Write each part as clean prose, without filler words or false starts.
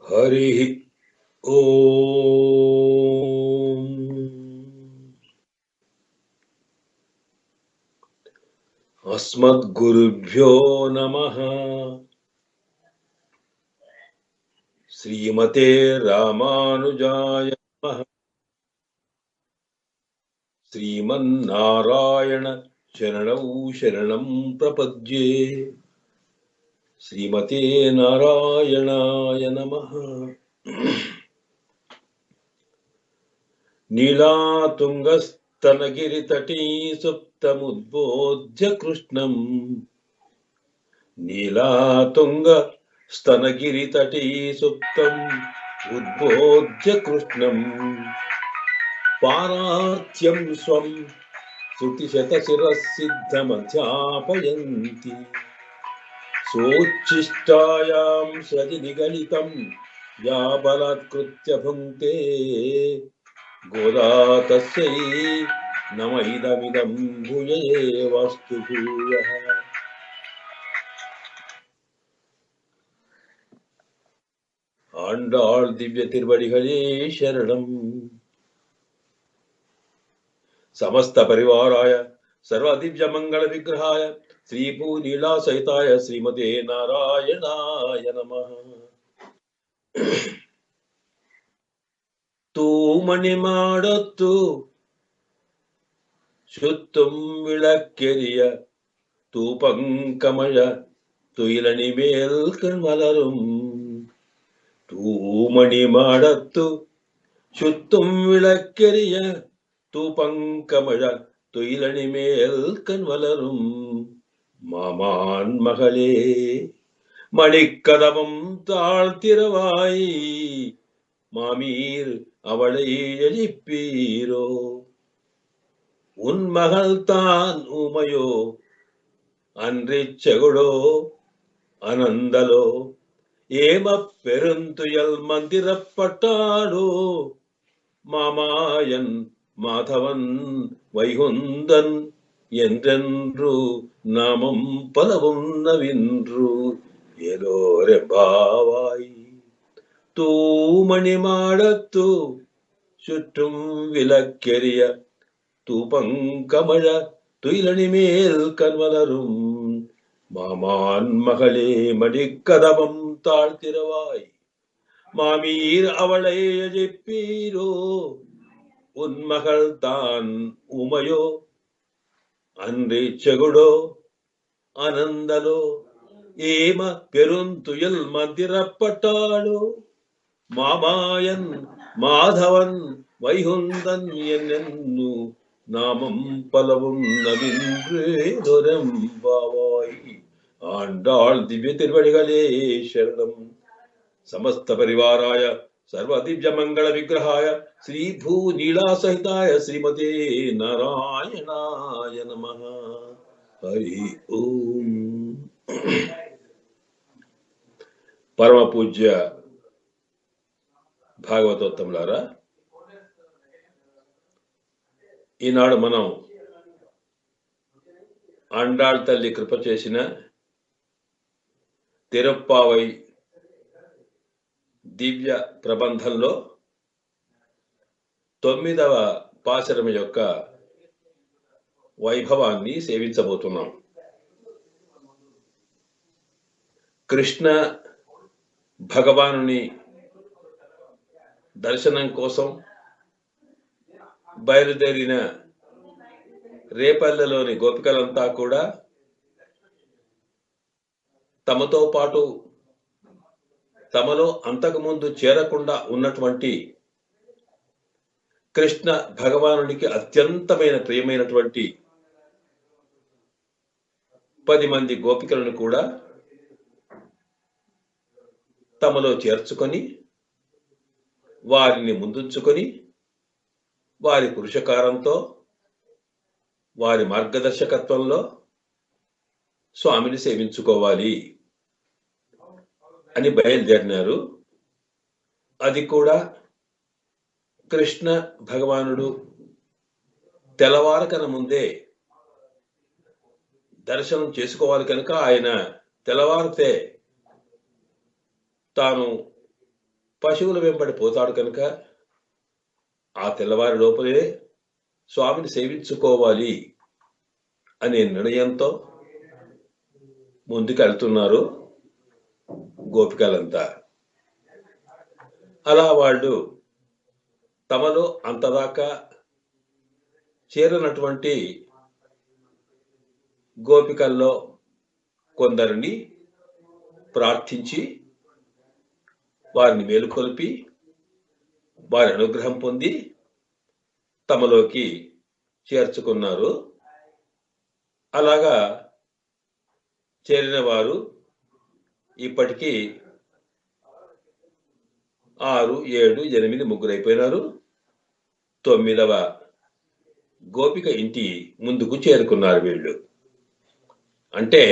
హరి ఓం. అస్మద్గురుభ్యో నమః. శ్రీమతే రామానుజాయ నమః. శ్రీమన్నారాయణ శరణౌ శరణం ప్రపద్యే. శ్రీమతే నారాయణాయ నమః. నీలాతుంగస్తనగిరితటీ సుప్తముద్బోధ్య కృష్ణం. నీలాతుంగస్తనగిరితటీ సుప్తం ఉద్బోధ్య కృష్ణం. పారార్త్యం స్వం శృతిశతశిరసిద్ధమధ్యాపయంతి. సోచ్ఛిష్టాయాం సృజి నిగలితం యా బలాత్కృత్య భుంక్తే. గోదా తస్యై నమ ఇదమిదం భూయేవాస్తు భూయః. ஆண்டாள் திவ்ய திருவடிகளே சரணம். సమస్త పరివారాయ సర్వ దివ్య మంగళ విగ్రహాయ శ్రీభూ నీలా సహితాయ శ్రీమతే నారాయణాయ నమః. தூமணி மாடத்து சுத்தும் விளக்கெரிய தூபங்கமழ துயிலணி மேல் கண்மலரும். தூமணி மாடத்து சுத்தும் விளக்கெரிய தூபங்கமழ துயிலணி மேல் கண்வலரும். மாமான் மகளே மணிக்கதவம் தாழ்த்திரவாய். மாமீர் அவளை எழுப்பீரோ. உன் மகள் தான் ஊமையோ அன்றிச் செகுடோ அனந்தலோ. ஏம பெருந்துயல் மந்திரப்பட்டாடோ. மாமாயன் மாதவன் வைகுந்தன் என்றென்று நாமம் பலவும் நவின்று. ஏதோரெம்பாவாய். தூமணி மாடத்து சுற்றும் விளக்கெரிய தூபங்கமழ துயிலணி மேல் கண்வலரும். மாமான் மகளே மணிக்கதவம் தாழ்த்திரவாய். மாமீர் அவளை எழுப்பீரோ. உன் மகள் தான் உமையோ அன்றி செகுடோ அனந்தலோ. ஏம பெருந்துயல் மந்திரப்பட்டாளோ. மாமாயன் மாதவன் வைகுந்தன் என்னென்னு நாமம் பலவும் நவின்றேதொரெம்பாவாய். ஆண்டாள் திவ்ய திருவடிகளே சரணம். సమస్త పరివారాయ సర్వ దివ్య మంగళ విగ్రహాయ శ్రీభూ నీలా సహితాయ శ్రీమతే నారాయణాయ నమః. హరి ఓం. పరమ పూజ్య భాగవతోత్తములారా, ఈనాడు మనం ఆండాళ్ తల్లి కృప చేసిన తిరుప్పావై దివ్య ప్రబంధంలో 9వ పాశరం యొక్క వైభవాన్ని సేవించబోతున్నాం. కృష్ణ భగవానుని దర్శనం కోసం బయలుదేరిన రేపల్లెలోని గోపికలంతా కూడా తమతో పాటు తమలో అంతకుముందు చేరకుండా ఉన్నటువంటి కృష్ణ భగవానునికి అత్యంతమైన ప్రియమైనటువంటి 10 మంది గోపికలను కూడా తమలో చేర్చుకొని వారిని ముందుంచుకొని వారి పురుషకారంతో వారి మార్గదర్శకత్వంలో స్వామిని సేవించుకోవాలి అని బయలుదేరినారు. అది కూడా కృష్ణ భగవానుడు తెల్లవారకన ముందే దర్శనం చేసుకోవాలి కనుక ఆయన తెల్లవారితే తాను పశువుల వెంబడి పోతాడు కనుక ఆ తెల్లవారి లోపలే స్వామిని సేవించుకోవాలి అనే నిర్ణయంతో ముందుకెళ్తున్నారు గోపికలంతా. అలా వాళ్ళు తమలో అంతదాకా చేరినటువంటి గోపికల్లో కొందరిని ప్రార్థించి వారిని మేలుకొల్పి వారి అనుగ్రహం పొంది తమలోకి చేర్చుకున్నారు. అలాగా చేరిన వారు ఇప్పటికీ 6, 7, 8 ముగ్గురైపోయినారు. 9వ గోపిక ఇంటి ముందుకు చేరుకున్నారు వీళ్ళు. అంటే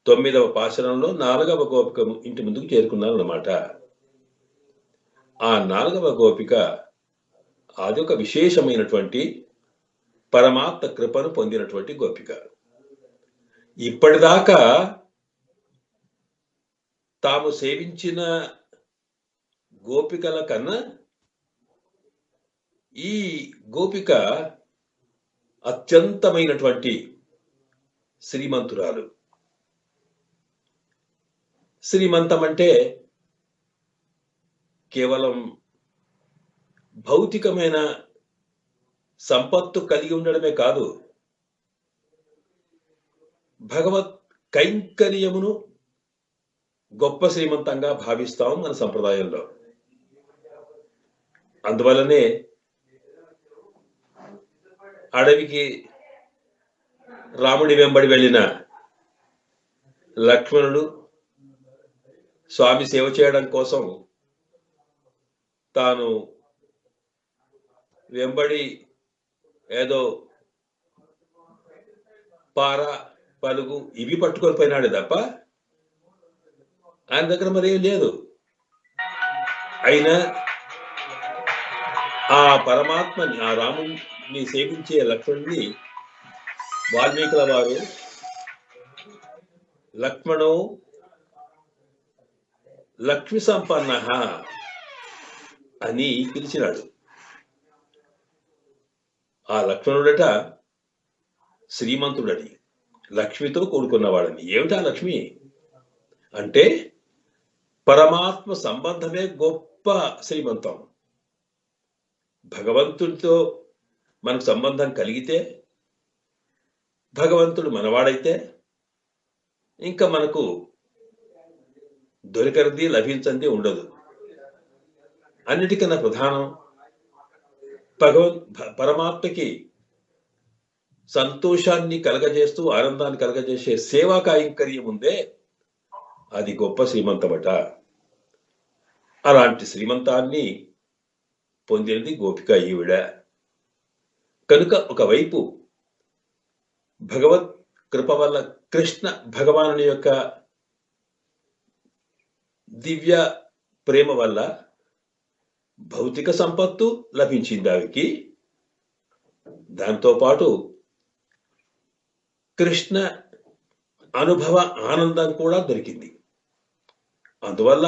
9వ పాశురంలో 4వ గోపిక ఇంటి ముందుకు చేరుకున్నారు అన్నమాట. ఆ 4వ గోపిక అదొక విశేషమైనటువంటి పరమాత్మ కృపను పొందినటువంటి గోపిక. ఇప్పటిదాకా తాము సేవించిన గోపికల కన్నా ఈ గోపిక అత్యంతమైనటువంటి శ్రీమంతురాలు. శ్రీమంతం అంటే కేవలం భౌతికమైన సంపత్తు కలిగి ఉండడమే కాదు, భగవత్ కైంకర్యమును గొప్ప శ్రీమంతంగా భావిస్తాం మన సంప్రదాయంలో. అందువల్లనే అడవికి రాముడి వెంబడి వెళ్ళిన లక్ష్మణుడు స్వామి సేవ చేయడం కోసం తాను వెంబడి ఏదో పార, పలుగు ఇవి పట్టుకొని పోయినాడు తప్ప ఆయన దగ్గర మరేం లేదు. అయినా ఆ పరమాత్మని, ఆ రాముని సేవించే లక్ష్మణుని వాల్మీకుల వారు లక్ష్మణో లక్ష్మి సంపన్న అని పిలిచినాడు. ఆ లక్ష్మణుడట శ్రీమంతుడని, లక్ష్మితో కూడుకున్నవాడని. ఏమిటా లక్ష్మి అంటే పరమాత్మ సంబంధమే గొప్ప శ్రీమంతం. భగవంతుడితో మనకు సంబంధం కలిగితే, భగవంతుడు మనవాడైతే ఇంకా మనకు దొరికరిది లభించంది ఉండదు. అన్నిటికన్నా ప్రధానం పరమాత్మకి సంతోషాన్ని కలగజేస్తూ ఆనందాన్ని కలగజేసే సేవా కైంకర్యం ఉందే, అది గొప్ప శ్రీమంతమట. అలాంటి శ్రీమంతాన్ని పొందినది గోపిక ఈవిడ. కనుక ఒకవైపు భగవత్ కృప వల్ల కృష్ణ భగవానుని యొక్క దివ్య ప్రేమ వల్ల భౌతిక సంపత్తు లభించింది ఆవికి. దాంతోపాటు కృష్ణ అనుభవ ఆనందం కూడా దొరికింది. అందువల్ల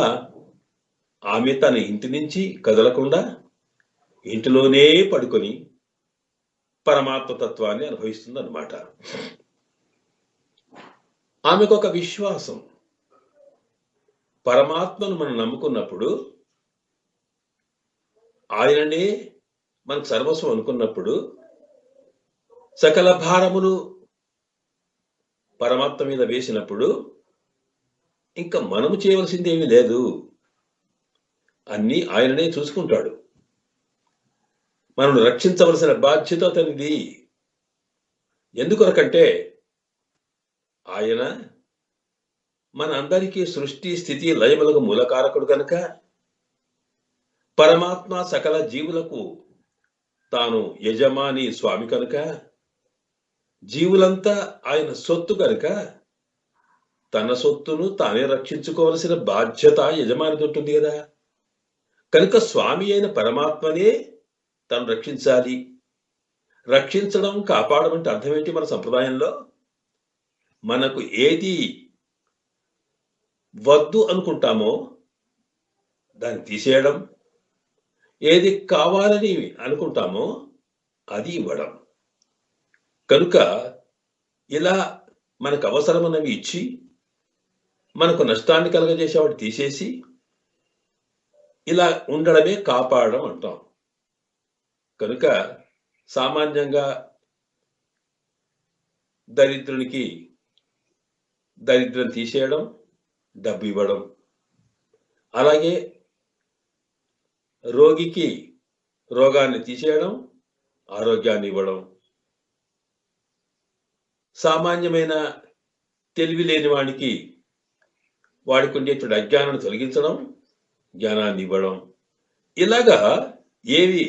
ఆమె తన ఇంటి నుంచి కదలకుండా ఇంటిలోనే పడుకొని పరమాత్మ తత్వాన్ని అనుభవిస్తుంది అన్నమాట. ఆమెకు ఒక విశ్వాసం, పరమాత్మను మనం నమ్ముకున్నప్పుడు, ఆయననే మనకు సర్వస్వం అనుకున్నప్పుడు, సకల భారములు పరమాత్మ మీద వేసినప్పుడు ఇంకా మనము చేయవలసింది ఏమీ లేదు, అన్నీ ఆయననే చూసుకుంటాడు. మనల్ని రక్షించవలసిన బాధ్యత అతనిది. ఎందుకొరకంటే ఆయన మన అందరికీ సృష్టి స్థితి లయములకు మూలకారకుడు కనుక, పరమాత్మ సకల జీవులకు తాను యజమాని స్వామి కనుక, జీవులంతా ఆయన సొత్తు కనుక తన సొత్తును తానే రక్షించుకోవలసిన బాధ్యత యజమానిది ఉంటుంది కదా. కనుక స్వామి అయిన పరమాత్మనే తను రక్షించాలి. రక్షించడం, కాపాడడం అంటే అర్థం ఏంటి? మన సంప్రదాయంలో మనకు ఏది వద్దు అనుకుంటామో దాన్ని తీసేయడం, ఏది కావాలని అనుకుంటామో అది ఇవ్వడం. కనుక ఇలా మనకు అవసరమైనవి ఇచ్చి మనకు నష్టాన్ని కలగజేసేవాడు తీసేసి ఇలా ఉండడమే కాపాడడం అంటాం. కనుక సామాన్యంగా దరిద్రునికి దరిద్రం తీసేయడం, డబ్బు ఇవ్వడం, అలాగే రోగికి రోగాన్ని తీసేయడం, ఆరోగ్యాన్ని ఇవ్వడం, సామాన్యమైన తెలివి లేని వాడికి వాడికి ఉండేటువంటి అజ్ఞానాన్ని తొలగించడం, జ్ఞానాన్ని ఇవ్వడం, ఇలాగా ఏవి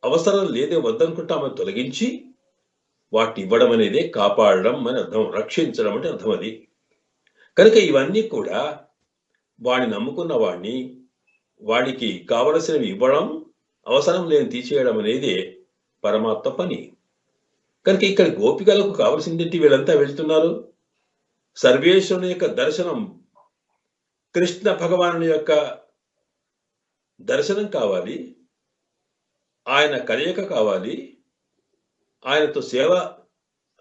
అవసరం లేదే వద్దనుకుంటామో తొలగించి వాటిని ఇవ్వడం అనేదే కాపాడడం అని అర్థం, రక్షించడం అంటే అర్థం అది. కనుక ఇవన్నీ కూడా వాడిని నమ్ముకున్న వాడిని వాడికి కావలసినవి ఇవ్వడం, అవసరం లేని తీసేయడం అనేది పరమాత్మ పని. కనుక ఇక్కడ గోపికలకు కావలసిందేంటి? వీళ్ళంతా వెళ్తున్నారు, సర్వేశ్వరుని యొక్క దర్శనం, కృష్ణ భగవానుని యొక్క దర్శనం కావాలి, ఆయన కలయిక కావాలి, ఆయనతో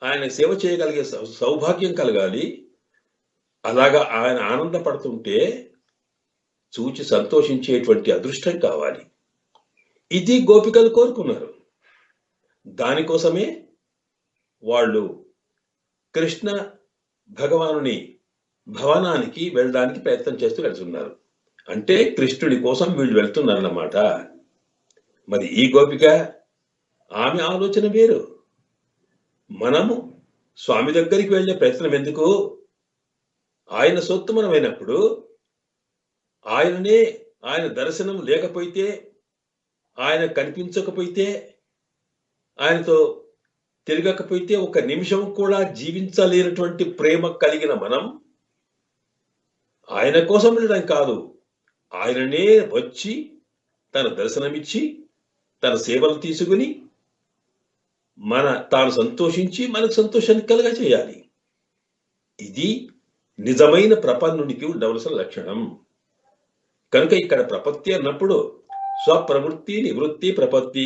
ఆయన సేవ చేయగలిగే సౌభాగ్యం కలగాలి. అలాగా ఆయన ఆనందపడుతుంటే చూచి సంతోషించేటువంటి అదృష్టం కావాలి. ఇది గోపికలు కోరుకున్నారు. దానికోసమే వాళ్ళు కృష్ణ భగవానుని భవనానికి వెళ్ళడానికి ప్రయత్నం చేస్తూ వెళ్తున్నారు. అంటే కృష్ణుడి కోసం వీళ్ళు వెళ్తున్నారన్నమాట. మరి ఈ గోపిక, ఆమె ఆలోచన వేరు. మనము స్వామి దగ్గరికి వెళ్ళే ప్రయత్నం ఎందుకు? ఆయన సొత్తు మనమైనప్పుడు, ఆయన దర్శనం లేకపోతే, ఆయన కనిపించకపోతే, ఆయనతో తిరగకపోతే ఒక నిమిషం కూడా జీవించలేనటువంటి ప్రేమ కలిగిన మనం ఆయన కోసం వెళ్ళడం కాదు, ఆయననే వచ్చి తన దర్శనమిచ్చి తన సేవలు తీసుకుని తాను సంతోషించి మనకు సంతోషాన్ని కలుగ చేయాలి. ఇది నిజమైన ప్రపన్నునికి ఉండవలసిన లక్షణం. కనుక ఇక్కడ ప్రపత్తి అన్నప్పుడు స్వప్రవృత్తి, నివృత్తి, ప్రపత్తి,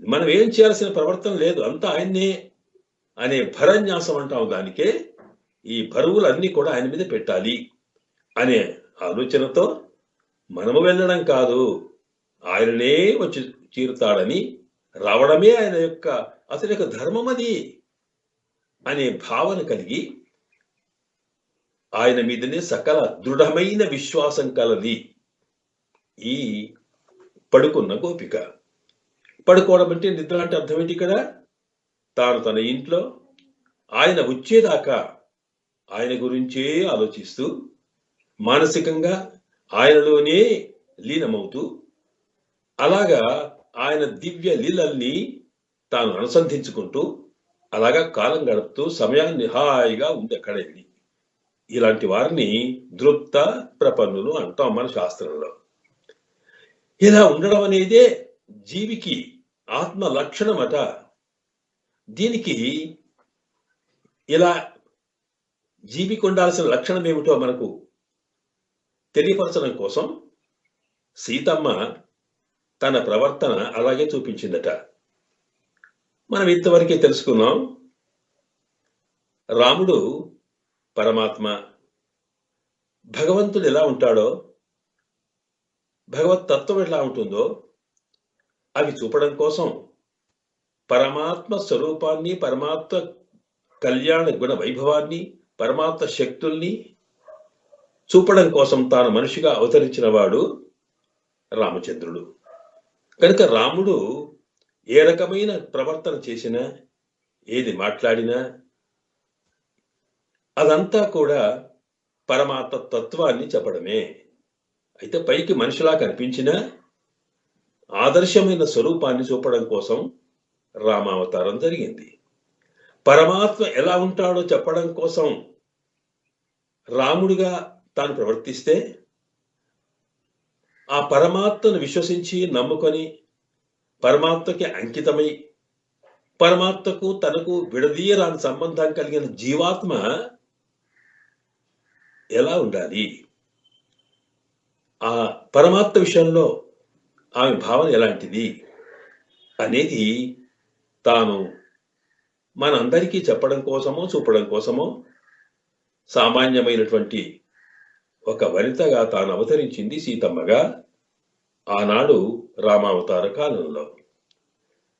మనం ఏం చేయాల్సిన ప్రవర్తన లేదు, అంతా ఆయన్నే అనే భరన్యాసం అంటాం. దానికే ఈ బరువులన్నీ కూడా ఆయన మీద పెట్టాలి అనే ఆలోచనతో మనము వెళ్ళడం కాదు, ఆయననే వచ్చి తీరుతాడని రావడమే ఆయన యొక్క అతని యొక్క ధర్మం అది అనే భావన కలిగి ఆయన మీదనే సకల దృఢమైన విశ్వాసం కలది ఈ పడుకున్న గోపిక. పడుకోవడం అంటే నిద్ర అంటే అర్థం ఏంటి? ఇక్కడ తాను తన ఇంట్లో ఆయన వచ్చేదాకా ఆయన గురించే ఆలోచిస్తూ మానసికంగా ఆయనలోనే లీనమవుతూ, అలాగా ఆయన దివ్య లీలల్ని తాను అనుసంధించుకుంటూ అలాగా కాలం గడుపుతూ సమయాన్ని హాయిగా ఉంది అక్కడ. ఇలాంటి వారిని దృప్త ప్రపన్నులు అంటాం మన శాస్త్రంలో. ఇలా ఉండడం అనేదే జీవికి ఆత్మ లక్షణమట. దీనికి ఇలా జీవికి ఉండాల్సిన లక్షణం ఏమిటో మనకు తెలియపరచడం కోసం సీతమ్మ తన ప్రవర్తన అలాగే చూపించిందట. మనం ఇంతవరకే తెలుసుకున్నాం. రాముడు పరమాత్మ, భగవంతుడు ఎలా ఉంటాడో, భగవత్ తత్వం ఎలా ఉంటుందో అవి చూపడం కోసం పరమాత్మ స్వరూపాన్ని, పరమాత్మ కళ్యాణ గుణ వైభవాన్ని, పరమాత్మ శక్తుల్ని చూపడం కోసం తాను మనిషిగా అవతరించిన వాడు రామచంద్రుడు. కనుక రాముడు ఏ రకమైన ప్రవర్తన చేసినా, ఏది మాట్లాడినా అదంతా కూడా పరమాత్మ తత్వాన్ని చెప్పడమే. అయితే పైకి మనిషిలా కనిపించిన ఆదర్శమైన స్వరూపాన్ని చూపడం కోసం రామావతారం జరిగింది. పరమాత్మ ఎలా ఉంటాడో చెప్పడం కోసం రాముడిగా తాను ప్రవర్తిస్తే, ఆ పరమాత్మను విశ్వసించి నమ్ముకొని పరమాత్మకి అంకితమై పరమాత్మకు తనకు విడదీయరాని సంబంధం కలిగిన జీవాత్మ ఎలా ఉండాలి? ఆ పరమాత్మ విషయంలో ఆమె భావన ఎలాంటిది అనేది తాను మనందరికీ చెప్పడం కోసమో చూపడం కోసమో సామాన్యమైనటువంటి ఒక వనితగా తాను అవతరించింది సీతమ్మగా ఆనాడు రామావతార కాలంలో.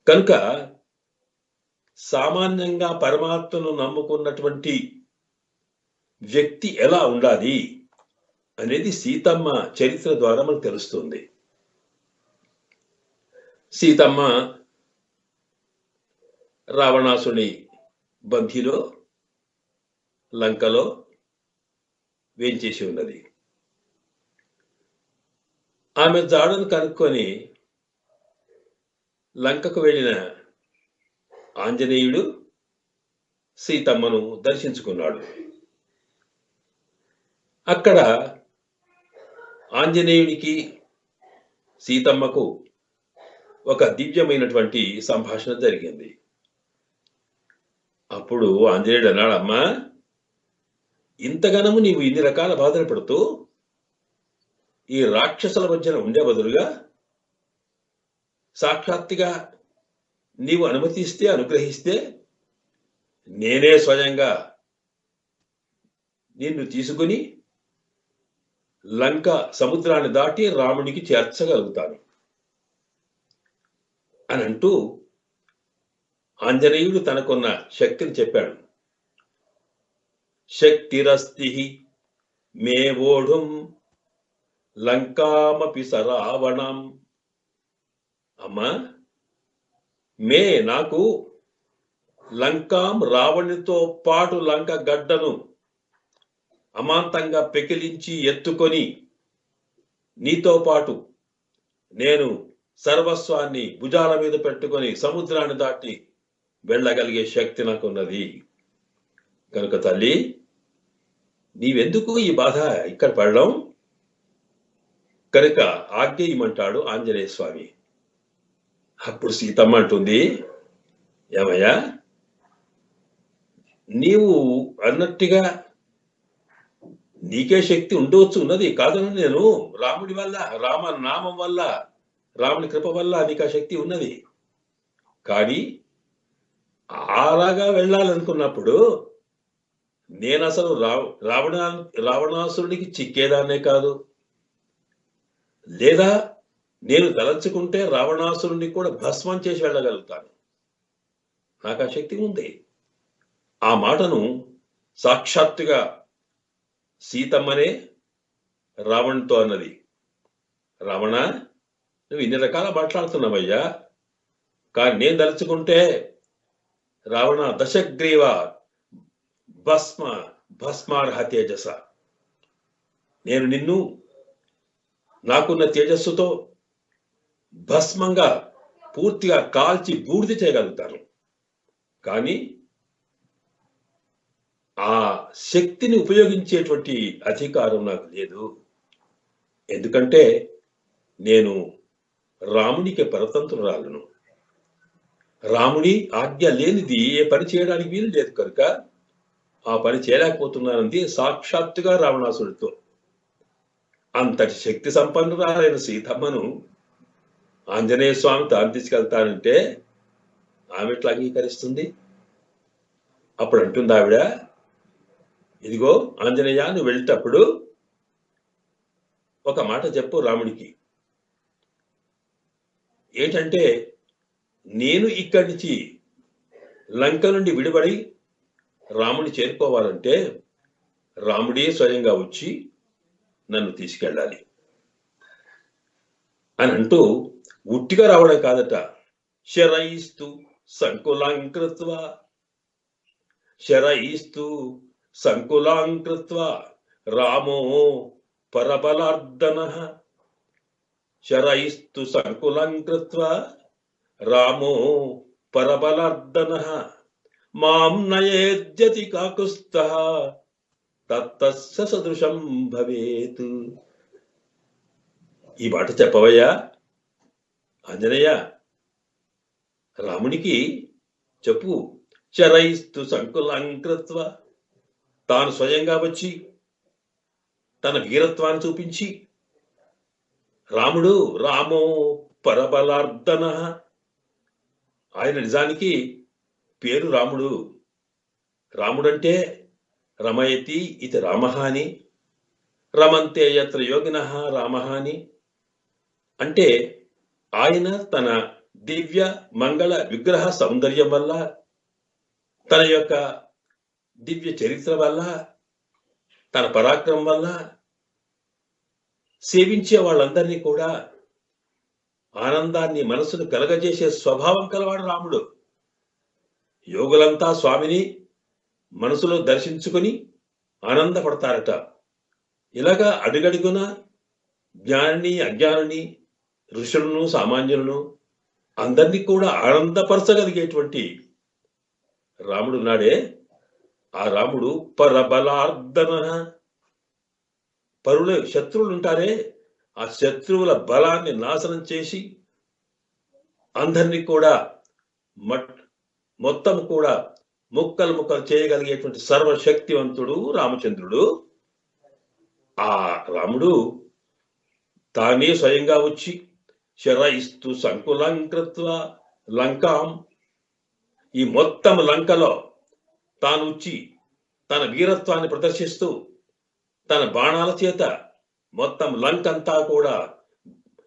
కనుక సామాన్యంగా పరమాత్మను నమ్ముకున్నటువంటి వ్యక్తి ఎలా ఉండాలి అనేది సీతమ్మ చరిత్ర ద్వారా మనకు తెలుస్తుంది. సీతమ్మ రావణాసుని బంధిలో లంకలో వేంచేసి ఉన్నది. ఆమె జాడను కనుక్కొని లంకకు వెళ్ళిన ఆంజనేయుడు సీతమ్మను దర్శించుకున్నాడు. అక్కడ ఆంజనేయుడికి సీతమ్మకు ఒక దివ్యమైనటువంటి సంభాషణ జరిగింది. అప్పుడు ఆంజనేయుడు అన్నాడు, అమ్మా, ఇంతగానము నీవు ఇన్ని రకాల బాధలు పడుతూ ఈ రాక్షసుల మధ్యన ఉండే బదులుగా సాక్షాత్తుగా నీవు అనుమతిస్తే, అనుగ్రహిస్తే నేనే స్వయంగా నిన్ను తీసుకుని లంక సముద్రాన్ని దాటి రామునికి చేర్చగలుగుతాను అని అంటూ ఆంజనేయుడు తనకున్న శక్తిని చెప్పాడు. శక్తిరస్తి మే ఓఢుం లంకామపి సరావణం. అమ్మా, మే నాకు లంకాం రావణునితో పాటు లంక గడ్డను అమాంతంగా పెకిలించి ఎత్తుకొని నీతో పాటు నేను సర్వస్వాన్ని భుజాల మీద పెట్టుకొని సముద్రాన్ని దాటి వెళ్ళగలిగే శక్తి నాకున్నది. కనుక తల్లి, నీవెందుకు ఈ బాధ ఇక్కడ పడడం? కనుక ఆజ్ఞ ఇమ్మంటాడు ఆంజనేయ స్వామి. అప్పుడు సీతమ్మ అంటుంది, ఏమయ్యా, నీవు అన్నట్టుగా నీకే శక్తి ఉండవచ్చు, ఉన్నది కాదని నేను రాముడి వల్ల, రామ నామం వల్ల, రాముని కృప వల్ల నీకు ఆ శక్తి ఉన్నది. కానీ అలాగా వెళ్ళాలనుకున్నప్పుడు నేను అసలు రావణాసురుడికి చిక్కేదాన్నే కాదు, లేదా నేను తలంచుకుంటే రావణాసురుడిని కూడా భస్మం చేసి వెళ్ళగలుగుతాను. నాకు ఆ శక్తి ఉంది. ఆ మాటను సాక్షాత్తుగా సీతమ్మనే రావణుతో అన్నది. రావణ, నువ్వు ఇన్ని రకాల మాట్లాడుతున్నావయ్యా, కానీ నేను తలుచుకుంటే రావణ దశగ్రీవ భస్మార్హ తేజస, నేను నిన్ను నాకున్న తేజస్సుతో భస్మంగా పూర్తిగా కాల్చి బూడిద చేయగలుగుతాను. కానీ ఆ శక్తిని ఉపయోగించేటువంటి అధికారం నాకు లేదు. ఎందుకంటే నేను రామునికి పరతంత్రురాలను. రాముడి ఆజ్ఞ లేనిది ఏ పని చేయడానికి వీలు లేదు. కనుక ఆ పని చేయలేకపోతున్నానంది సాక్షాత్తుగా రావణాసుడితో. అంతటి శక్తి సంపన్నురాలైన సీతమ్మను ఆంజనేయ స్వామి తాను తీసుకెళ్తానంటే ఆమె ఎట్లా అంగీకరిస్తుంది? అప్పుడు అంటుంది ఆవిడ, ఇదిగో ఆంజనేయ, నువ్వు వెళ్ళేటప్పుడు ఒక మాట చెప్పు రాముడికి. ఏంటంటే, నేను ఇక్కడి నుంచి లంక నుండి విడిపడి రాముని చేరుకోవాలంటే రాముడే స్వయంగా వచ్చి నన్ను తీసుకెళ్ళాలి అని అంటూ, ఉట్టిగా రావడం కాదట, శరైస్తు సంకులాంకృత్వ, శరైస్తు సంకులాంకృత్వ రామో పరబలార్దన, శరైస్తు సంకులంకృత్వ రామో పరబలార్దన మాం నయేద్యతి కాకుస్తః తత్తస్య సదృశం భవేత్. ఈ మాట చెప్పవయ్యా ఆంజనేయ, రామునికి చెప్పు. శరైస్తు సంకులంకృత్వ, తాను స్వయంగా వచ్చి తన వీరత్వాన్ని చూపించి రాముడు రామో పరబలార్దన. ఆయన నిజానికి పేరు రాముడు. రాముడంటే రమయతి ఇది రామః అని, రమంతే యత్ర యోగినః రామః అని. అంటే ఆయన తన దివ్య మంగళ విగ్రహ సౌందర్యం వల్ల, తన యొక్క దివ్య చరిత్ర వల్ల, తన పరాక్రమం వల్ల సేవించే వాళ్ళందరినీ కూడా ఆనందాన్ని మనసును కలగజేసే స్వభావం కలవాడు రాముడు. యోగులంతా స్వామిని మనసులో దర్శించుకుని ఆనందపడతారట. ఇలాగా అడుగడుగున జ్ఞానిని అజ్ఞానిని, ఋషులను సామాన్యులను అందరినీ కూడా ఆనందపరచగలిగేటువంటి రాముడు నాడే. ఆ రాముడు పరబలార్దన. శత్రువులు ఉంటారే, ఆ శత్రువుల బలాన్ని నాశనం చేసి అందరినీ కూడా మొత్తం కూడా ముక్కలు ముక్కలు చేయగలిగేటువంటి సర్వశక్తివంతుడు రామచంద్రుడు. ఆ రాముడు తానే స్వయంగా వచ్చి శరయిస్తూ సంకులం కృత్వా లంకాం, ఈ మొత్తం లంకలో తాను వచ్చి తన వీరత్వాన్ని ప్రదర్శిస్తూ తన బాణాల చేత మొత్తం లంకంతా కూడా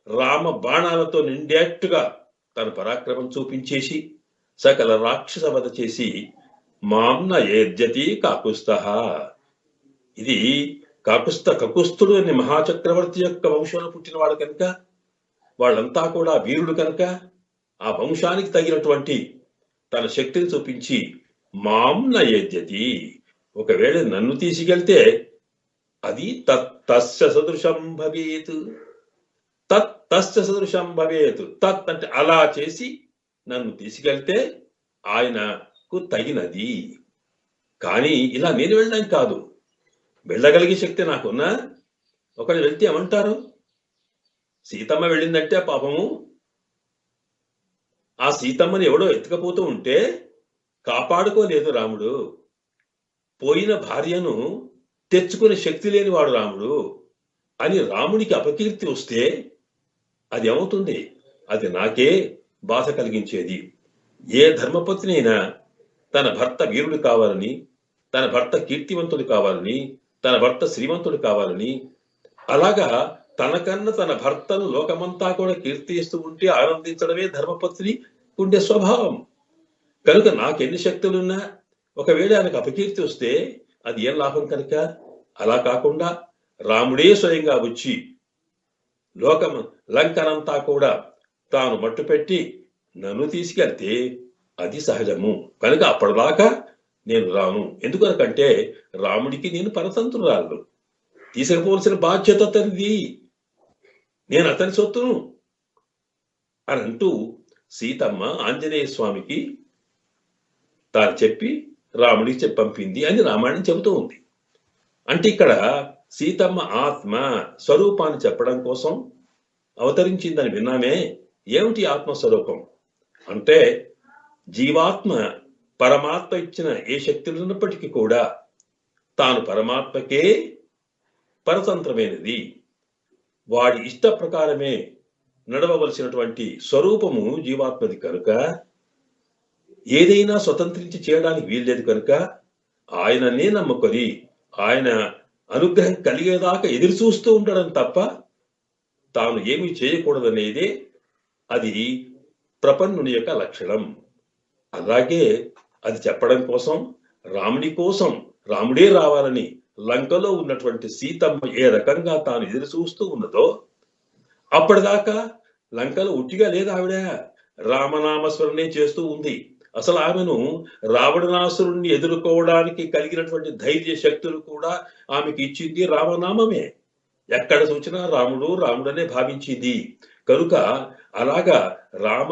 రామ బాణాలతో నిండేట్టుగా తన పరాక్రమం చూపించేసి సకల రాక్షస వధ చేసి మాంన ఏద్యతి కాకుస్తః. ఇది కకుస్తుడు అనే మహాచక్రవర్తి యొక్క వంశంలో పుట్టినవాడు కనుక, వాళ్ళంతా కూడా వీరుడు కనుక, ఆ వంశానికి తగినటువంటి తన శక్తిని చూపించి మాంన ఏద్యతి, ఒకవేళ నన్ను తీసుకెళ్తే అది తస్య సదృశం భవేత్. తస్య సదృశం భవేత్. తత్ అంటే అలా చేసి నన్ను తీసుకెళ్తే ఆయనకు తగినది. కానీ ఇలా నేను వెళ్ళడం కాదు, వెళ్ళగలిగే శక్తి నాకున్నా. ఒకళ్ళు వెళ్తే ఏమంటారు? సీతమ్మ వెళ్ళిందంటే పాపము ఆ సీతమ్మని ఎవడో ఎత్తుకపోతూ ఉంటే కాపాడుకోలేదు రాముడు. పోయిన భార్యను తెచ్చుకునే శక్తి లేని వాడు రాముడు అని రాముడికి అపకీర్తి వస్తే అది ఏమవుతుంది? అది నాకే బాధ కలిగించేది. ఏ ధర్మపత్ని అయినా తన భర్త వీరుడు కావాలని, తన భర్త కీర్తివంతుడు కావాలని, తన భర్త శ్రీమంతుడు కావాలని, అలాగా తనకన్నా తన భర్తను లోకమంతా కూడా కీర్తిస్తూ ఉంటే ఆనందించడమే ధర్మపత్ని ఉండే స్వభావం. కనుక నాకెన్ని శక్తులున్నా ఒకవేళ ఆయనకు అపకీర్తి వస్తే అది ఏం లాభం కనుక, అలా కాకుండా రాముడే స్వయంగా వచ్చి లంకనంతా కూడా తాను మట్టుపెట్టి నన్ను తీసుకెళ్తే అది సహజము. కనుక అప్పటిదాకా నేను రాను. ఎందుకనకంటే రాముడికి నేను పరతంత్రురాలు, తీసుకుపోవలసిన బాధ్యత అతనిది, నేను అతని సొత్తును అని అంటూ సీతమ్మ ఆంజనేయ స్వామికి తాను చెప్పి రాముడికి పంపింది అని రామాయణం చెబుతూ ఉంది. అంటే ఇక్కడ సీతమ్మ ఆత్మ స్వరూపాన్ని చెప్పడం కోసం అవతరించిందని విన్నామే. ఏమిటి ఆత్మస్వరూపం అంటే, జీవాత్మ పరమాత్మ ఇచ్చిన ఏ శక్తులు ఉన్నప్పటికీ కూడా తాను పరమాత్మకే పరతంత్రమైనది. వాడి ఇష్ట ప్రకారమే నడవవలసినటువంటి స్వరూపము జీవాత్మది కనుక ఏదైనా స్వతంత్రించి చేయడానికి వీల్లేదు. కనుక ఆయననే నమ్ముకొని ఆయన అనుగ్రహం కలిగేదాకా ఎదురు చూస్తూ ఉండడం తప్ప తాను ఏమీ చేయకూడదనేదే అది ప్రపన్నుని యొక్క లక్షణం. అలాగే అది చెప్పడం కోసం రాముడి కోసం రాముడే రావాలని లంకలో ఉన్నటువంటి సీతమ్మ ఏ రకంగా తాను ఎదురు చూస్తూ ఉన్నదో, అప్పటిదాకా లంకలో ఉట్టిగా లేదు, ఆవిడ రామనామస్మరణే చేస్తూ ఉంది. అసలు ఆమెను రావణాసురుణ్ణి ఎదుర్కోవడానికి కలిగినటువంటి ధైర్య శక్తులు కూడా ఆమెకి ఇచ్చింది రామనామమే. ఎక్కడ చూసినా రాముడు రాముడనే భావించింది. కనుక అలాగా రామ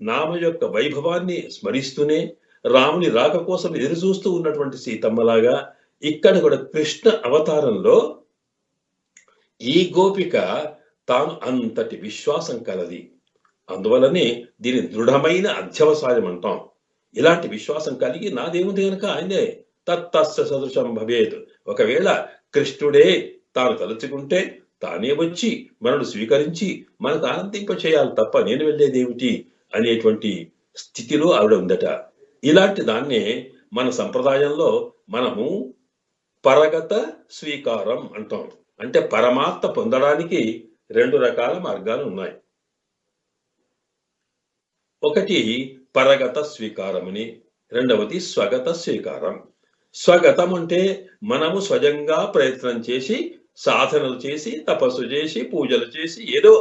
నామ యొక్క వైభవాన్ని స్మరిస్తూనే రాముని రాక కోసం ఎదురు చూస్తూ ఉన్నటువంటి సీతమ్మలాగా ఇక్కడ కూడా కృష్ణ అవతారంలో ఈ గోపిక తాను అంతటి విశ్వాసం కలది. అందువలనే దీని దృఢమైన అధ్యవసాయం అంటాం. ఇలాంటి విశ్వాసం కలిగి నాదేముంది కనుక ఆయనే తస్య సదృశం భవేత్. ఒకవేళ కృష్ణుడే తాను తలుచుకుంటే తానే వచ్చి మనను స్వీకరించి మనకు ఆనందింప చేయాలి తప్ప నేను వెళ్ళేదేమిటి అనేటువంటి స్థితిలో ఆవిడ ఉందట. ఇలాంటి దాన్నే మన సంప్రదాయంలో మనము పరగత స్వీకారం అంటాం. అంటే పరమాత్మ పొందడానికి 2 రకాల మార్గాలు ఉన్నాయి. ఒకటి పరగత స్వీకారమని, రెండవది స్వగత స్వీకారం. స్వగతం అంటే మనము స్వయంగా ప్రయత్నం చేసి, సాధనలు చేసి, తపస్సు చేసి, పూజలు చేసి, ఏదో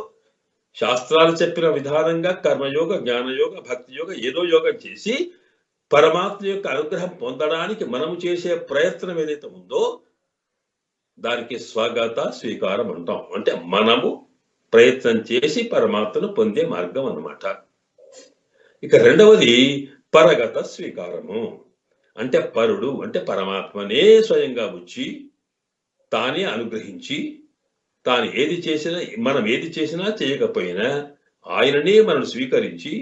శాస్త్రాలు చెప్పిన విధానంగా కర్మయోగ, జ్ఞానయోగ, భక్తి యోగ ఏదో యోగం చేసి పరమాత్మ యొక్క అనుగ్రహం పొందడానికి మనము చేసే ప్రయత్నం ఏదైతే ఉందో దానికి స్వగత స్వీకారం అంటాం. అంటే మనము ప్రయత్నం చేసి పరమాత్మను పొందే మార్గం అన్నమాట. ఇక రెండవది పరగత స్వీకారము. అంటే పరుడు అంటే పరమాత్మనే స్వయంగా వచ్చి తానే అనుగ్రహించి తాను ఏది చేసినా మనం ఏది చేసినా చేయకపోయినా ఆయననే మనం స్వీకరించి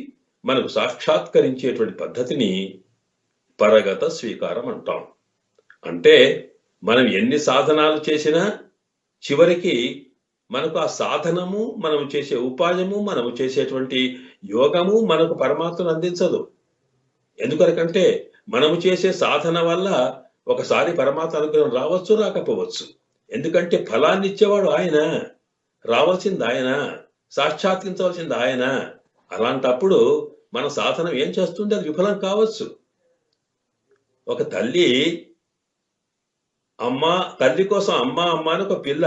మనకు సాక్షాత్కరించేటువంటి పద్ధతిని పరగత స్వీకారం అంటాం. అంటే మనం ఎన్ని సాధనాలు చేసినా చివరికి మనకు ఆ సాధనము, మనం చేసే ఉపాయము, మనము చేసేటువంటి యోగము మనకు పరమాత్మను అందించదు. ఎందుకనకంటే మనము చేసే సాధన వల్ల ఒకసారి పరమాత్మ అనుగ్రహం రావచ్చు, రాకపోవచ్చు. ఎందుకంటే ఫలాన్ని ఇచ్చేవాడు ఆయన, రావాల్సింది ఆయన, సాక్షాత్కరించవలసింది ఆయన. అలాంటప్పుడు మన సాధనం ఏం చేస్తుంది? అది విఫలం కావచ్చు. ఒక తల్లి తల్లి కోసం అమ్మ అని ఒక పిల్ల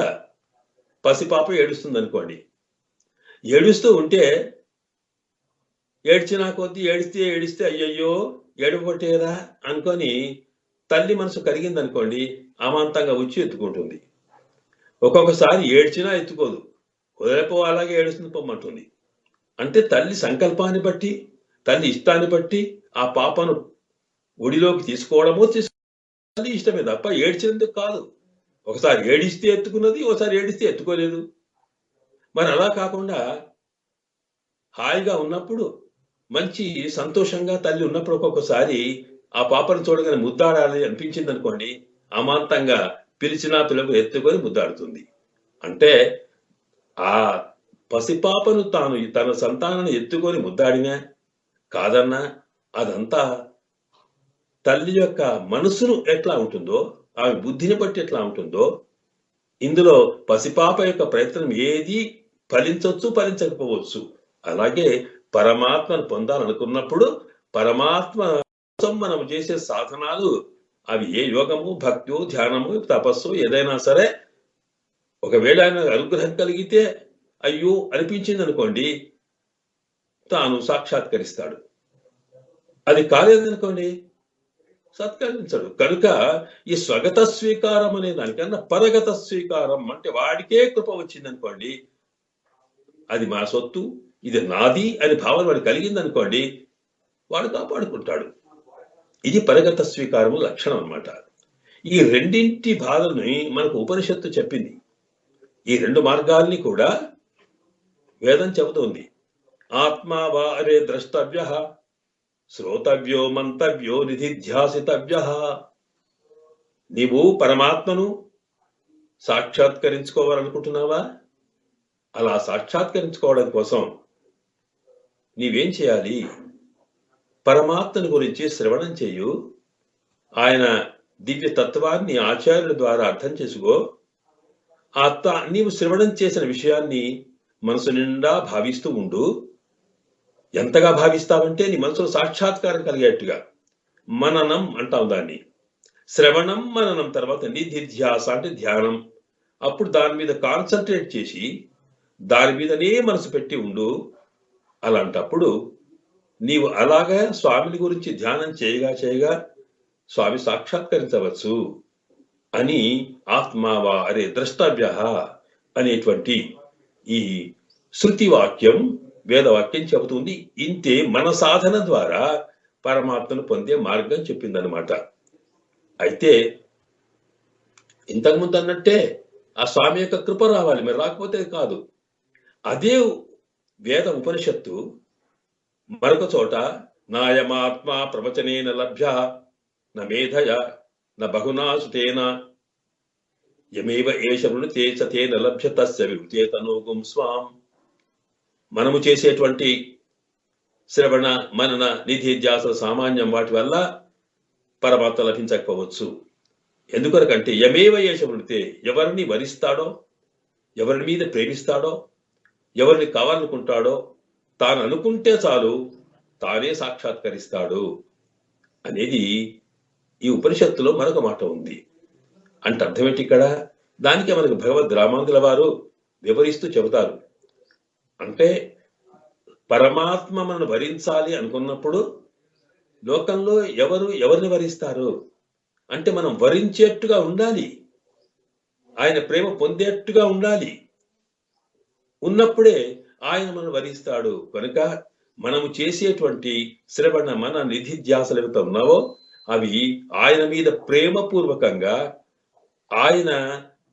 పసిపాప ఏడుస్తుంది అనుకోండి. ఏడుస్తూ ఉంటే ఏడ్చినా కొద్దీ ఏడిస్తే అయ్యయ్యో ఏడవబట్టేరా అనుకొని తల్లి మనసు కరిగింది అనుకోండి, అమాంతంగా వచ్చి ఎత్తుకుంటుంది. ఒక్కొక్కసారి ఏడ్చినా ఎత్తుకోదు, వదిలిపో అలాగే ఏడుస్తుంది పొమ్మంటుంది. అంటే తల్లి సంకల్పాన్ని బట్టి, తల్లి ఇష్టాన్ని బట్టి ఆ పాపను ఒడిలోకి తీసుకోవడమో తల్లి ఇష్టమే తప్ప ఏడ్చినందుకు కాదు. ఒకసారి ఏడిస్తే ఎత్తుకున్నది, ఒకసారి ఏడిస్తే ఎత్తుకోలేదు. మరి అలా కాకుండా హాయిగా ఉన్నప్పుడు, మంచి సంతోషంగా తల్లి ఉన్నప్పుడు ఒక్కొక్కసారి ఆ పాపను చూడగానే ముద్దాడాలి అనిపించింది అనుకోండి, అమాంతంగా పిలిచినా పిలుపు ఎత్తుకొని ముద్దాడుతుంది. అంటే ఆ పసిపాపను తాను తన సంతానాన్ని ఎత్తుకొని ముద్దాడినా కాదన్నా అదంతా తల్లి యొక్క మనసును ఎట్లా ఉంటుందో, ఆమె బుద్ధిని బట్టి ఎట్లా ఉంటుందో, ఇందులో పసిపాప యొక్క ప్రయత్నం ఏది ఫలించవచ్చు, ఫలించకపోవచ్చు. అలాగే పరమాత్మను పొందాలనుకున్నప్పుడు పరమాత్మ కోసం మనం చేసే సాధనాలు అవి ఏ యోగము, భక్తి, ధ్యానము, తపస్సు ఏదైనా సరే, ఒకవేళ ఆయన అనుగ్రహం కలిగితే అయ్యో అనిపించింది అనుకోండి, తాను సాక్షాత్కరిస్తాడు. అది కాలేదనుకోండి, సత్కరించడు. కనుక ఈ స్వగత స్వీకారం అనే దానికన్నా పరగత స్వీకారం అంటే వాడికే కృప వచ్చింది అనుకోండి, అది మా సొత్తు, ఇది నాది అని భావన వాడు కలిగింది అనుకోండి, వాడు కాపాడుకుంటాడు. ఇది పరగత స్వీకారము లక్షణం అన్నమాట. ఈ రెండింటి బాధల్ని మనకు ఉపనిషత్తు చెప్పింది. ఈ 2 మార్గాల్ని కూడా వేదం చెబుతోంది. ఆత్మా వా అరే ద్రష్టవ్య, శ్రోతవ్యో మంతవ్యో నిధిధ్యాసితవ్య. నీవు పరమాత్మను సాక్షాత్కరించుకోవాలనుకుంటున్నావా? అలా సాక్షాత్కరించుకోవడం కోసం నీవేం చేయాలి? పరమాత్మను గురించి శ్రవణం చేయు, ఆయన దివ్య తత్వాన్ని ఆచార్యుల ద్వారా అర్థం చేసుకో. నీవు శ్రవణం చేసిన విషయాన్ని మనసు నిండా భావిస్తూ ఉండు. ఎంతగా భావిస్తావంటే నీ మనసులో సాక్షాత్కారం కలిగేట్టుగా. మననం అంటాం దాన్ని. శ్రవణం, మననం తర్వాత నిధిధ్యాస అంటే ధ్యానం. అప్పుడు దాని మీద కాన్సన్ట్రేట్ చేసి దాని మీదనే మనసు పెట్టి ఉండు. అలాంటప్పుడు నీవు అలాగా స్వామిని గురించి ధ్యానం చేయగా స్వామి సాక్షాత్కరించవచ్చు అని ఆత్మావా అరే ద్రష్టవ్య అనేటువంటి ఈ శృతి వాక్యం, వేదవాక్యం చెబుతుంది. ఇంతే మన సాధన ద్వారా పరమాత్మను పొందే మార్గం చెప్పిందనమాట. అయితే ఇంతకుముందు అన్నట్టే ఆ స్వామి యొక్క కృప రావాలి, మరి రాకపోతే కాదు. అదే వేద ఉపనిషత్తు మరొక చోట నాయమాత్మ ప్రవచనేన లభ్య న మేధయ న బహునా సుతేన యమేవ ఏష వృణితే స తేన లభ్య తస్య వివృతే తనూగుం స్వాం. మనము చేసేటువంటి శ్రవణ మనన నిధి ధ్యాస సామాన్యం వాటి వల్ల పరమాత్మ లభించకపోవచ్చు. ఎందుకనకంటే యమేవ ఏష వృణితే, ఎవరిని వరిస్తాడో, ఎవరి మీద ప్రేమిస్తాడో, ఎవరిని కావాలనుకుంటాడో, తాను అనుకుంటే చాలు తానే సాక్షాత్కరిస్తాడు అనేది ఈ ఉపనిషత్తులో మరొక మాట ఉంది. అంటే అర్థమేంటి ఇక్కడ? దానికే మనకు భగవద్ రామానుజుల వారు వివరిస్తూ చెబుతారు. అంటే పరమాత్మ మనను వరించాలి అనుకున్నప్పుడు లోకంలో ఎవరిని వరిస్తారు అంటే మనం వరించేట్టుగా ఉండాలి, ఆయన ప్రేమ పొందేట్టుగా ఉండాలి. ఉన్నప్పుడే ఆయన మనం వరిస్తాడు. కనుక మనము చేసేటువంటి శ్రవణ మన నిధిధ్యాసలు ఏవైతే ఉన్నావో అవి ఆయన మీద ప్రేమపూర్వకంగా ఆయన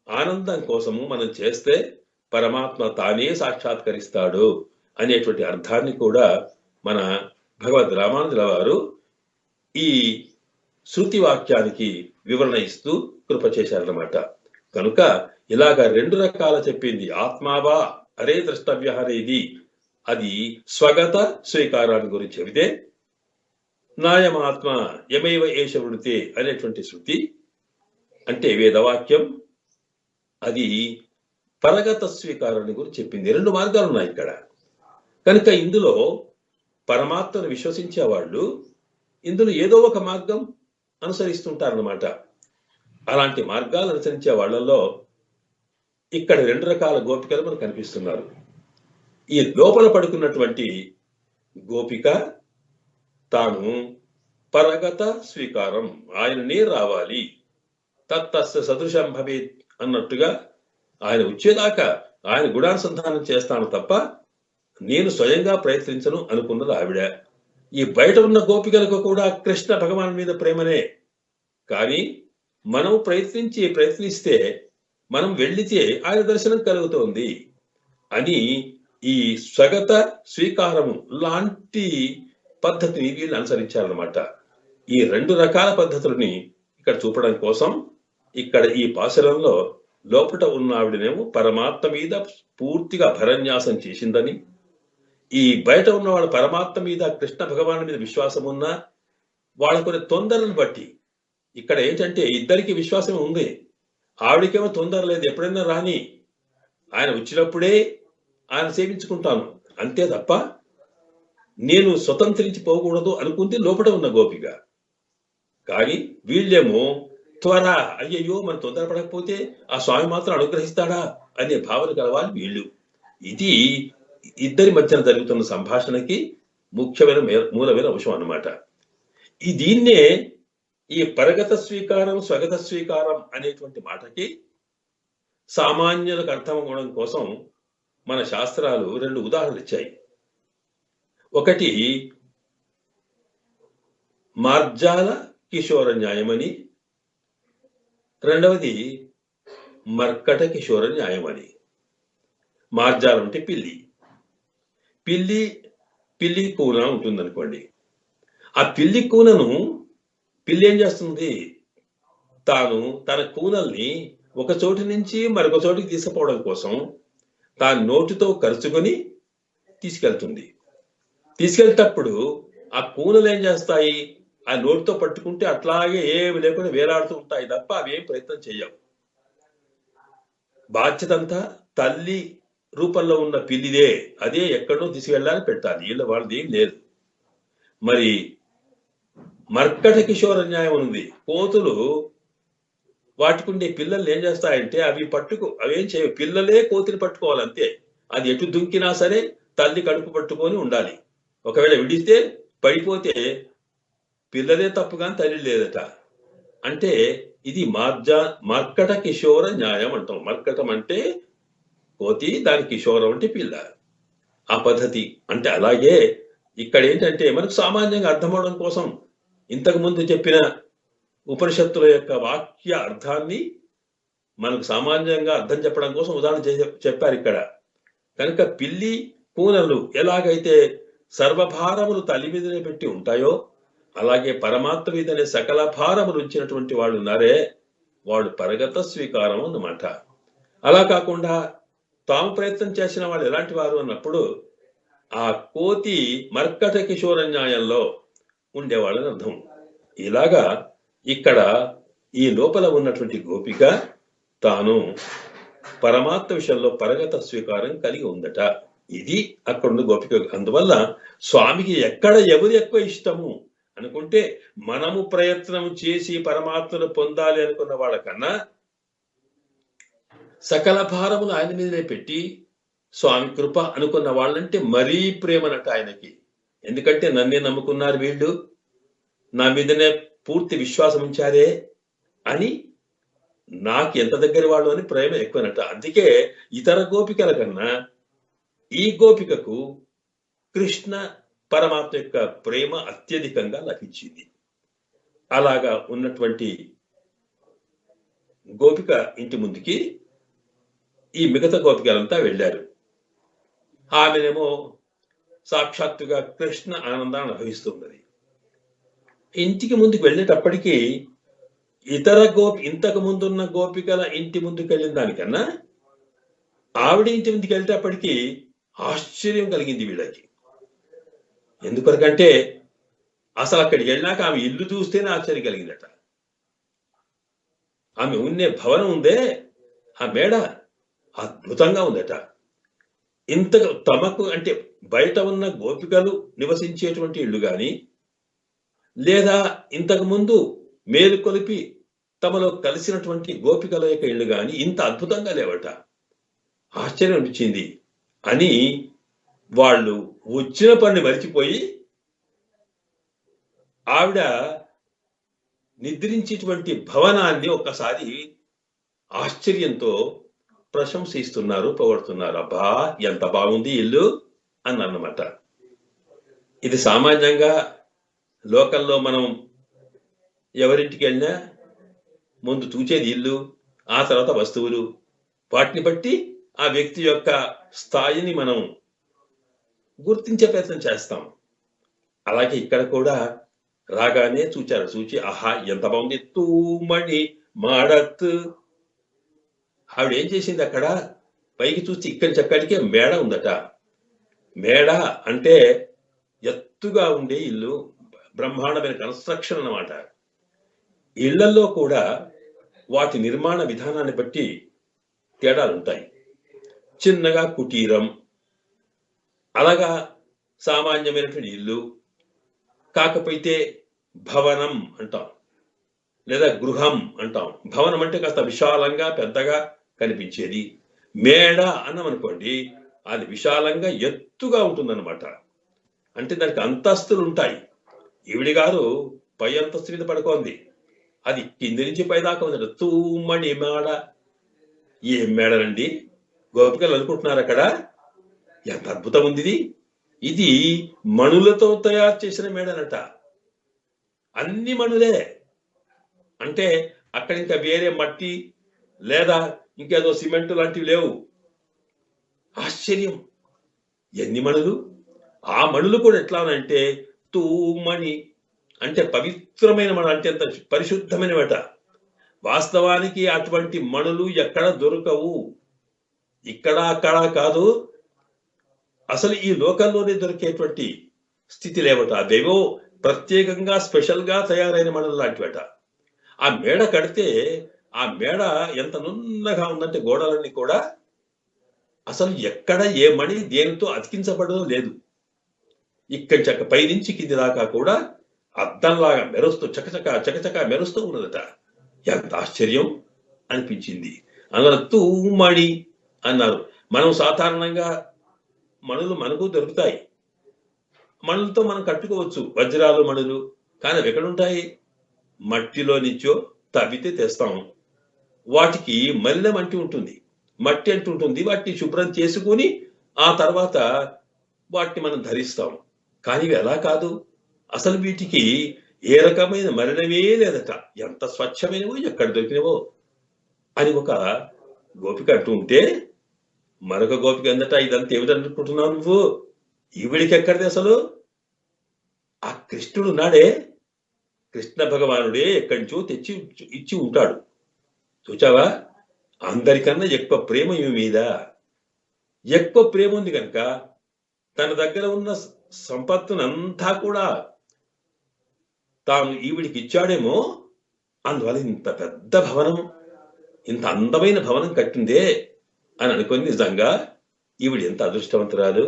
ఆనందం కోసము మనం చేస్తే పరమాత్మ తానే సాక్షాత్కరిస్తాడు అనేటువంటి అర్థాన్ని కూడా మన భగవద్ రామానుజుల వారు ఈ శృతి వాక్యానికి వివరణ ఇస్తూ కృప చేశారన్నమాట. కనుక ఇలాగ రెండు రకాల చెప్పింది. ఆత్మావా అరే ద్రష్టవ్య అనేది అది స్వగత స్వీకారాన్ని గురించి చెబితే, నాయమాత్మ యమైవ ఏష వృణితే అనేటువంటి శృతి అంటే వేదవాక్యం అది పరగత స్వీకారాన్ని గురించి చెప్పింది. రెండు మార్గాలు ఉన్నాయి ఇక్కడ. కనుక ఇందులో పరమాత్మను విశ్వసించే వాళ్ళు ఇందులో ఏదో ఒక మార్గం అనుసరిస్తుంటారన్నమాట. అలాంటి మార్గాలు అనుసరించే వాళ్ళల్లో ఇక్కడ రెండు రకాల గోపికలు మనకు కనిపిస్తున్నారు. ఈ లోపల పడుకున్నటువంటి గోపిక తాను పరగత స్వీకారం, ఆయననే రావాలి, తత్తస్య సదృశం భవేత్ అన్నట్టుగా ఆయన వచ్చేదాకా ఆయన గుణానుసంధానం చేస్తాను తప్ప నేను స్వయంగా ప్రయత్నించను అనుకున్నది ఆవిడ. ఈ బయట ఉన్న గోపికలకు కూడా కృష్ణ భగవాన్ మీద ప్రేమనే. కానీ మనం ప్రయత్నిస్తే మనం వెళ్ళితే ఆయన దర్శనం కలుగుతోంది అని ఈ స్వగత స్వీకారము లాంటి పద్ధతిని వీళ్ళు అనుసరించారన్నమాట. ఈ రెండు రకాల పద్ధతులని ఇక్కడ చూపడం కోసం ఇక్కడ ఈ పాశురంలో లోపట ఉన్న ఆవిడనేమో పరమాత్మ మీద పూర్తిగా భరన్యాసం చేసిందని, ఈ బయట ఉన్న వాళ్ళ పరమాత్మ మీద కృష్ణ భగవాన్ మీద విశ్వాసం ఉన్నా వాళ్ళ కొన్ని తొందరలను బట్టి ఇక్కడ ఏంటంటే ఇద్దరికి విశ్వాసం ఉంది. ఆవిడకేమో తొందర లేదు, ఎప్పుడైనా రాని, ఆయన వచ్చినప్పుడే ఆయన సేవించుకుంటాను అంతే తప్ప నేను స్వతంత్రించి పోకూడదు అనుకుంది లోపల ఉన్న గోపిక. కానీ వీళ్ళేమో త్వర, అయ్యయ్యో మనం తొందరపడకపోతే ఆ స్వామి మాత్రం అనుగ్రహిస్తాడా అనే భావన కలవాలి వీళ్ళు. ఇది ఇద్దరి మధ్యన జరుగుతున్న సంభాషణకి ముఖ్యమైన మూలమైన అంశం అన్నమాట. దీన్నే ఈ పరగత స్వీకారం స్వగత స్వీకారం అనేటువంటి మాటకి సామాన్యులకు అర్థం అవ్వడం కోసం మన శాస్త్రాలు రెండు ఉదాహరణలు ఇచ్చాయి. ఒకటి మార్జాల కిషోర న్యాయమని, రెండవది మర్కట కిషోర న్యాయమని. మార్జాలం అంటే పిల్లి కూన ఉంటుంది అనుకోండి. ఆ పిల్లి కూనను పిల్లి ఏం చేస్తుంది, తాను తన కూనల్ని ఒక చోటు నుంచి మరొక చోటికి తీసుకుపోవడం కోసం తాను నోటితో కరుచుకొని తీసుకెళ్తుంది. తీసుకెళ్తేటప్పుడు ఆ కూనలు ఏం చేస్తాయి, ఆ నోటితో పట్టుకుంటే అట్లాగే ఏమి లేకుండా వేలాడుతూ ఉంటాయి తప్ప అవేం ప్రయత్నం చేయవు. బాధ్యత అంతా తల్లి రూపంలో ఉన్న పిల్లిదే, అదే ఎక్కడో తీసుకెళ్ళాలని పెట్టాలి, వీళ్ళ వాళ్ళది ఏం లేదు. మరి మర్కట కిషోర న్యాయం ఉంది. కోతులు వాటికుండే పిల్లల్ని ఏం చేస్తాయంటే అవేం చేయవు, పిల్లలే కోతిని పట్టుకోవాలంతే. అది ఎటు దుంకినా సరే తల్లి కడుపు పట్టుకొని ఉండాలి. ఒకవేళ విడిస్తే పడిపోతే పిల్లలే తప్పు కానీ తల్లి లేదట. అంటే ఇది మర్కట కిషోర న్యాయం అంటాం. మర్కటం అంటే కోతి, దాని కిషోరం అంటే పిల్ల. ఆ పద్ధతి అంటే అలాగే ఇక్కడ ఏంటంటే మనకు సామాన్యంగా అర్థమవడం కోసం ఇంతకు ముందు చెప్పిన ఉపనిషత్తుల యొక్క వాక్య అర్థాన్ని మనకు సామాన్యంగా అర్థం చెప్పడం కోసం ఉదాహరణ చెప్పారు ఇక్కడ. కనుక పిల్లి కూనలు ఎలాగైతే సర్వభారములు తల్లి మీదనే పెట్టి ఉంటాయో అలాగే పరమాత్మ మీదనే సకల భారములు ఉంచినటువంటి వాళ్ళు ఉన్నారే వాడు పరగత స్వీకారం అన్నమాట. అలా కాకుండా తాము ప్రయత్నం చేసిన వాళ్ళు ఎలాంటి వారు అన్నప్పుడు ఆ కోతి మర్కట కిషోర న్యాయంలో ఉండేవాళ్ళని అర్థం. ఇలాగా ఇక్కడ ఈ లోపల ఉన్నటువంటి గోపిక తాను పరమాత్మ విషయంలో పరగత స్వీకారం కలిగి ఉందట. ఇది అక్కడున్న గోపిక. అందువల్ల స్వామికి ఎక్కడ ఎవరు ఎక్కువ ఇష్టము అనుకుంటే, మనము ప్రయత్నం చేసి పరమాత్మను పొందాలి అనుకున్న వాళ్ళకన్నా సకల భారములు ఆయన మీదనే పెట్టి స్వామి కృప అనుకున్న వాళ్ళంటే మరీ ప్రేమనట ఆయనకి. ఎందుకంటే నన్నే నమ్ముకున్నారు వీళ్ళు, నా మీదనే పూర్తి విశ్వాసం ఉంచారే అని నాకు ఎంత దగ్గర వాళ్ళు అని ప్రేమ ఎక్కువనట. అందుకే ఇతర గోపికల కన్నా ఈ గోపికకు కృష్ణ పరమాత్మ యొక్క ప్రేమ అత్యధికంగా లభించింది. అలాగా ఉన్నటువంటి గోపిక ఇంటి ముందుకి ఈ మిగతా గోపికలంతా వెళ్ళారు. ఆమెనేమో సాక్షాత్తుగా కృష్ణ ఆనందాన్ని అనుభవిస్తున్నది. ఇంటికి ముందుకు వెళ్ళేటప్పటికీ ఇతర ఇంతకు ముందున్న గోపికల ఇంటి ముందుకు వెళ్ళిన దానికన్నా ఆవిడ ఇంటి ముందుకు వెళ్ళేటప్పటికీ ఆశ్చర్యం కలిగింది వీళ్ళకి. ఎందుకంటే అసలు అక్కడికి వెళ్ళినాక ఆమె ఇల్లు చూస్తేనే ఆశ్చర్యం కలిగిందట. ఆమె ఉండే భవనం ఉందే, ఆ మేడ అద్భుతంగా ఉందట. ఇంతకు తమకు అంటే బయట ఉన్న గోపికలు నివసించేటువంటి ఇల్లు గాని, లేదా ఇంతకు ముందు మేలుకొలిపి తమలో కలిసినటువంటి గోపికల యొక్క ఇల్లు గాని ఇంత అద్భుతంగా లేవట. ఆశ్చర్యం అనిపించింది అని వాళ్ళు వచ్చిన పని మరిచిపోయి ఆవిడ నిద్రించేటువంటి భవనాన్ని ఒక్కసారి ఆశ్చర్యంతో ప్రశంసిస్తున్నారు, పొగడుతున్నారు. అబ్బా ఎంత బాగుంది ఇల్లు అని అన్నమాట. ఇది సామాన్యంగా లోకల్లో మనం ఎవరింటికి వెళ్ళినా ముందు చూచేది ఇల్లు, ఆ తర్వాత వస్తువులు. వాటిని బట్టి ఆ వ్యక్తి యొక్క స్థాయిని మనం గుర్తించే ప్రయత్నం చేస్తాం. అలాగే ఇక్కడ కూడా రాగానే చూచారు. చూచి ఆహా ఎంత బాగుంది, తూమణి మాడత్. ఆవిడ ఏం చేసింది, అక్కడ పైకి చూసి ఇక్కడి చక్కడికే మేడ ఉందట. మేడ అంటే ఎత్తుగా ఉండే ఇల్లు, బ్రహ్మాండమైన కన్స్ట్రక్షన్ అన్నమాట. ఇళ్లలో కూడా వాటి నిర్మాణ విధానాన్ని బట్టి తేడాలు ఉంటాయి. చిన్నగా కుటీరం, అలాగా సామాన్యమైనటువంటి ఇల్లు, కాకపోతే భవనం అంటాం, లేదా గృహం అంటాం. భవనం అంటే కాస్త విశాలంగా పెద్దగా కనిపించేది. మేడ అన్నాం అనుకోండి, అది విశాలంగా ఎత్తుగా ఉంటుందన్నమాట. అంటే దానికి అంతస్తులు ఉంటాయి. ఈవిడి గారు పై అంతస్తు మీద పడుకోంది, అది కింది నుంచి పైదాకా ఉంది. తూమణి మేడ. ఏం మేడనండి, గోపికలు అనుకుంటున్నారు అక్కడ ఎంత అద్భుతం ఉంది ఇది. ఇది మణులతో తయారు చేసిన మేడనట. అన్ని మణులే. అంటే అక్కడ ఇంకా వేరే మట్టి లేదా ఇంకేదో సిమెంట్ లాంటివి లేవు. ఆశ్చర్యం, ఎన్ని మణులు. ఆ మణులు కూడా ఎట్లా అంటే తూమణి అంటే పవిత్రమైన మణి, అంటే అంత పరిశుద్ధమైన మట. వాస్తవానికి అటువంటి మణులు ఎక్కడ దొరకవు, ఇక్కడ అక్కడ కాదు, అసలు ఈ లోకంలోనే దొరికేటువంటి స్థితి లేవట. అవేవో ప్రత్యేకంగా స్పెషల్ గా తయారైన మణులు లాంటివట. ఆ మేడ కడితే ఆ మేడ ఎంత నున్నగా ఉందంటే గోడలన్నీ కూడా అసలు ఎక్కడ ఏ మణి దేనితో అతికించబడదో లేదు. ఇక్కడి చక్క పై నుంచి కింది దాకా కూడా అద్దంలాగా మెరుస్తూ చకచక చకచక మెరుస్తూ ఉన్నదట. ఎంత ఆశ్చర్యం అనిపించింది. అందువల్ల తూమణి అన్నారు. మనం సాధారణంగా మణులు మనకు దొరుకుతాయి, మణులతో మనం కట్టుకోవచ్చు, వజ్రాలు మణులు. కానీ అవి ఎక్కడుంటాయి? మట్టిలో నుంచో తవ్వితే తెస్తాం. వాటికి మలినం అంటి ఉంటుంది, మట్టి అంటి ఉంటుంది. వాటిని శుభ్రం చేసుకుని ఆ తర్వాత వాటిని మనం ధరిస్తాం. కానీ ఇవి ఎలా కాదు, అసలు వీటికి ఏ రకమైన మలినమే లేదట. ఎంత స్వచ్ఛమైనవో, ఎక్కడ దొరికినవో అని ఒక గోపిక అంటూ ఉంటే, మరొక గోపిక అందట ఇదంతా ఏమిటనుకుంటున్నావు నువ్వు, ఈవిడికి ఎక్కడిది అసలు? ఆ కృష్ణుడు ఉన్నాడే, కృష్ణ భగవానుడే ఎక్కడి నుంచో తెచ్చి ఇచ్చి ఉంటాడు. చూచావా? అందరికన్నా ఎక్కువ ప్రేమ ఈమె మీద. ఎక్కువ ప్రేమ ఉంది కనుక తన దగ్గర ఉన్న సంపత్తునంతా కూడా తాను ఈవిడికి ఇచ్చాడేమో. అందువల్ల ఇంత పెద్ద భవనం, ఇంత అందమైన భవనం కట్టిందే అని అనుకొని నిజంగా ఈవిడ ఎంత అదృష్టవంతురాలు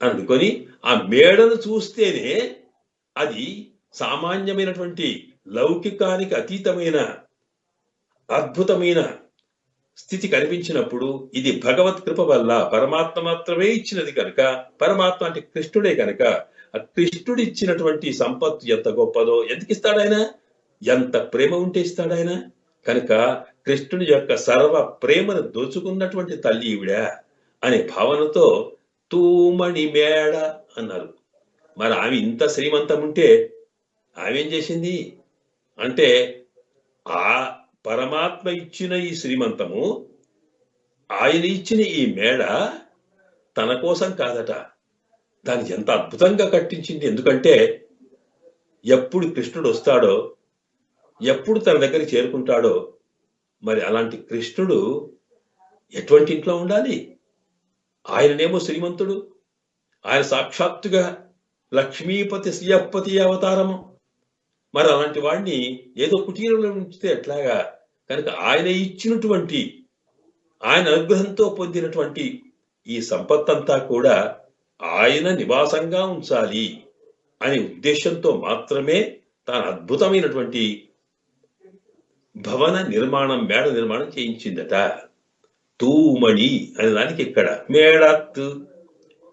అని అనుకొని ఆ మేడను చూస్తేనే అది సామాన్యమైనటువంటి లౌకికానికి అతీతమైన అద్భుతమైన స్థితి కనిపించినప్పుడు ఇది భగవత్ కృప వల్ల పరమాత్మ మాత్రమే ఇచ్చినది కనుక, పరమాత్మ అంటే కృష్ణుడే కనుక ఆ కృష్ణుడు ఇచ్చినటువంటి సంపత్తు ఎంత గొప్పదో. ఎందుకు ఇస్తాడు ఆయన? ఎంత ప్రేమ ఉంటే ఇస్తాడు ఆయన. కనుక కృష్ణుడి యొక్క సర్వ ప్రేమను దోచుకున్నటువంటి తల్లి ఈవిడ అనే భావనతో తూమణి మేడ అన్నారు. మరి ఆమె ఇంత శ్రీమంతం ఉంటే ఆమె ఏం చేసింది అంటే, ఆ పరమాత్మ ఇచ్చిన ఈ శ్రీమంతము, ఆయన ఇచ్చిన ఈ మేడ తన కోసం కాదట, దాన్ని ఎంత అద్భుతంగా కట్టించింది. ఎందుకంటే ఎప్పుడు కృష్ణుడు వస్తాడో, ఎప్పుడు తన దగ్గరికి చేరుకుంటాడో, మరి అలాంటి కృష్ణుడు ఎటువంటి ఇంట్లో ఉండాలి? ఆయననేమో శ్రీమంతుడు, ఆయన సాక్షాత్తుగా లక్ష్మీపతి శ్రీయపతి అవతారము. మరి అలాంటి వాడిని ఏదో కుటీరంలో ఉంచితే ఎట్లాగా? కనుక ఆయన ఇచ్చినటువంటి, ఆయన అనుగ్రహంతో పొందినటువంటి ఈ సంపత్తంతా కూడా ఆయన నివాసంగా ఉంచాలి అనే ఉద్దేశంతో మాత్రమే తాను అద్భుతమైనటువంటి భవన నిర్మాణం, మేడ నిర్మాణం చేయించిందట. తూమణి అనే దానికి ఇక్కడ మేడత్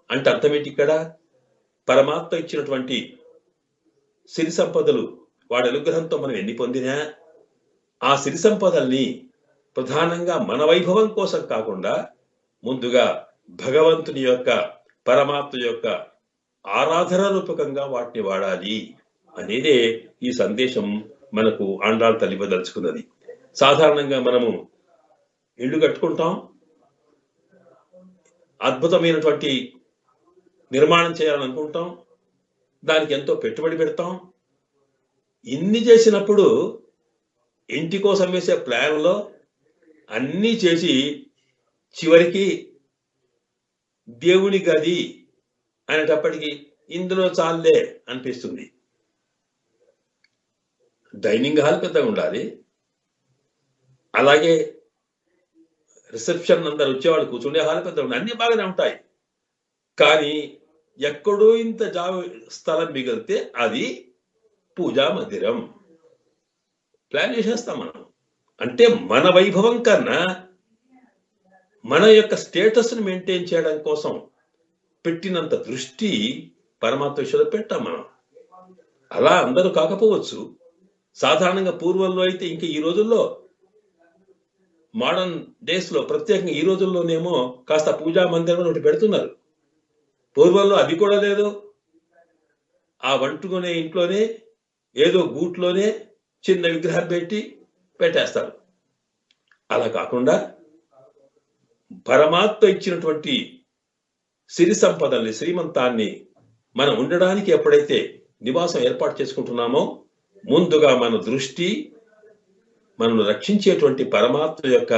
అంటే అర్థం ఏంటి? ఇక్కడ పరమాత్మ ఇచ్చినటువంటి సిరి సంపదలు, వాడి అనుగ్రహంతో మనం ఎన్ని పొందినా ఆ సిరి సంపదల్ని ప్రధానంగా మన వైభవం కోసం కాకుండా ముందుగా భగవంతుని యొక్క, పరమాత్మ యొక్క ఆరాధన రూపకంగా వాటిని వాడాలి అనేదే ఈ సందేశం మనకు ఆండాళ్ తల్లి బదలుచుకున్నది. సాధారణంగా మనము ఇల్లు కట్టుకుంటాం, అద్భుతమైనటువంటి నిర్మాణం చేయాలని అనుకుంటాం, దానికి ఎంతో పెట్టుబడి పెడతాం. ఇన్ని చేసినప్పుడు ఇంటి కోసం వేసే ప్లాన్లో అన్నీ చేసి చివరికి దేవుని గది అనేటప్పటికీ ఇందులో చాలే అనిపిస్తుంది. డైనింగ్ హాల్ పెద్దగా ఉండాలి, అలాగే రిసెప్షన్ అందరు వచ్చేవాళ్ళు కూర్చుండే హాల్ పెద్దగా ఉండాలి, అన్ని బాగానే ఉంటాయి. కానీ ఎక్కడో ఇంత స్థలం మిగిలితే అది పూజా మందిరం ప్లాన్ చేసేస్తాం మనం. అంటే మన వైభవం కన్నా మన యొక్క స్టేటస్ను మెయింటైన్ చేయడం కోసం పెట్టినంత దృష్టి పరమాత్మ విషయంలో పెట్టాం మనం. అలా అందరూ కాకపోవచ్చు. సాధారణంగా పూర్వంలో అయితే, ఇంకా ఈ రోజుల్లో మోడర్న్ డేస్ లో ప్రత్యేకంగా ఈ రోజుల్లోనేమో కాస్త పూజా మందిరం ఒకటి పెడుతున్నారు. పూర్వంలో అది కూడా లేదు. ఆ వంటుకునే ఇంట్లోనే ఏదో గూట్లోనే చిన్న విగ్రహం పెట్టి పెట్టేస్తారు. అలా కాకుండా పరమాత్మ ఇచ్చినటువంటి సిరి సంపదల్ని, శ్రీమంతాన్ని మనం ఉండడానికి ఎప్పుడైతే నివాసం ఏర్పాటు చేసుకుంటున్నామో, ముందుగా మన దృష్టి మనను రక్షించేటువంటి పరమాత్మ యొక్క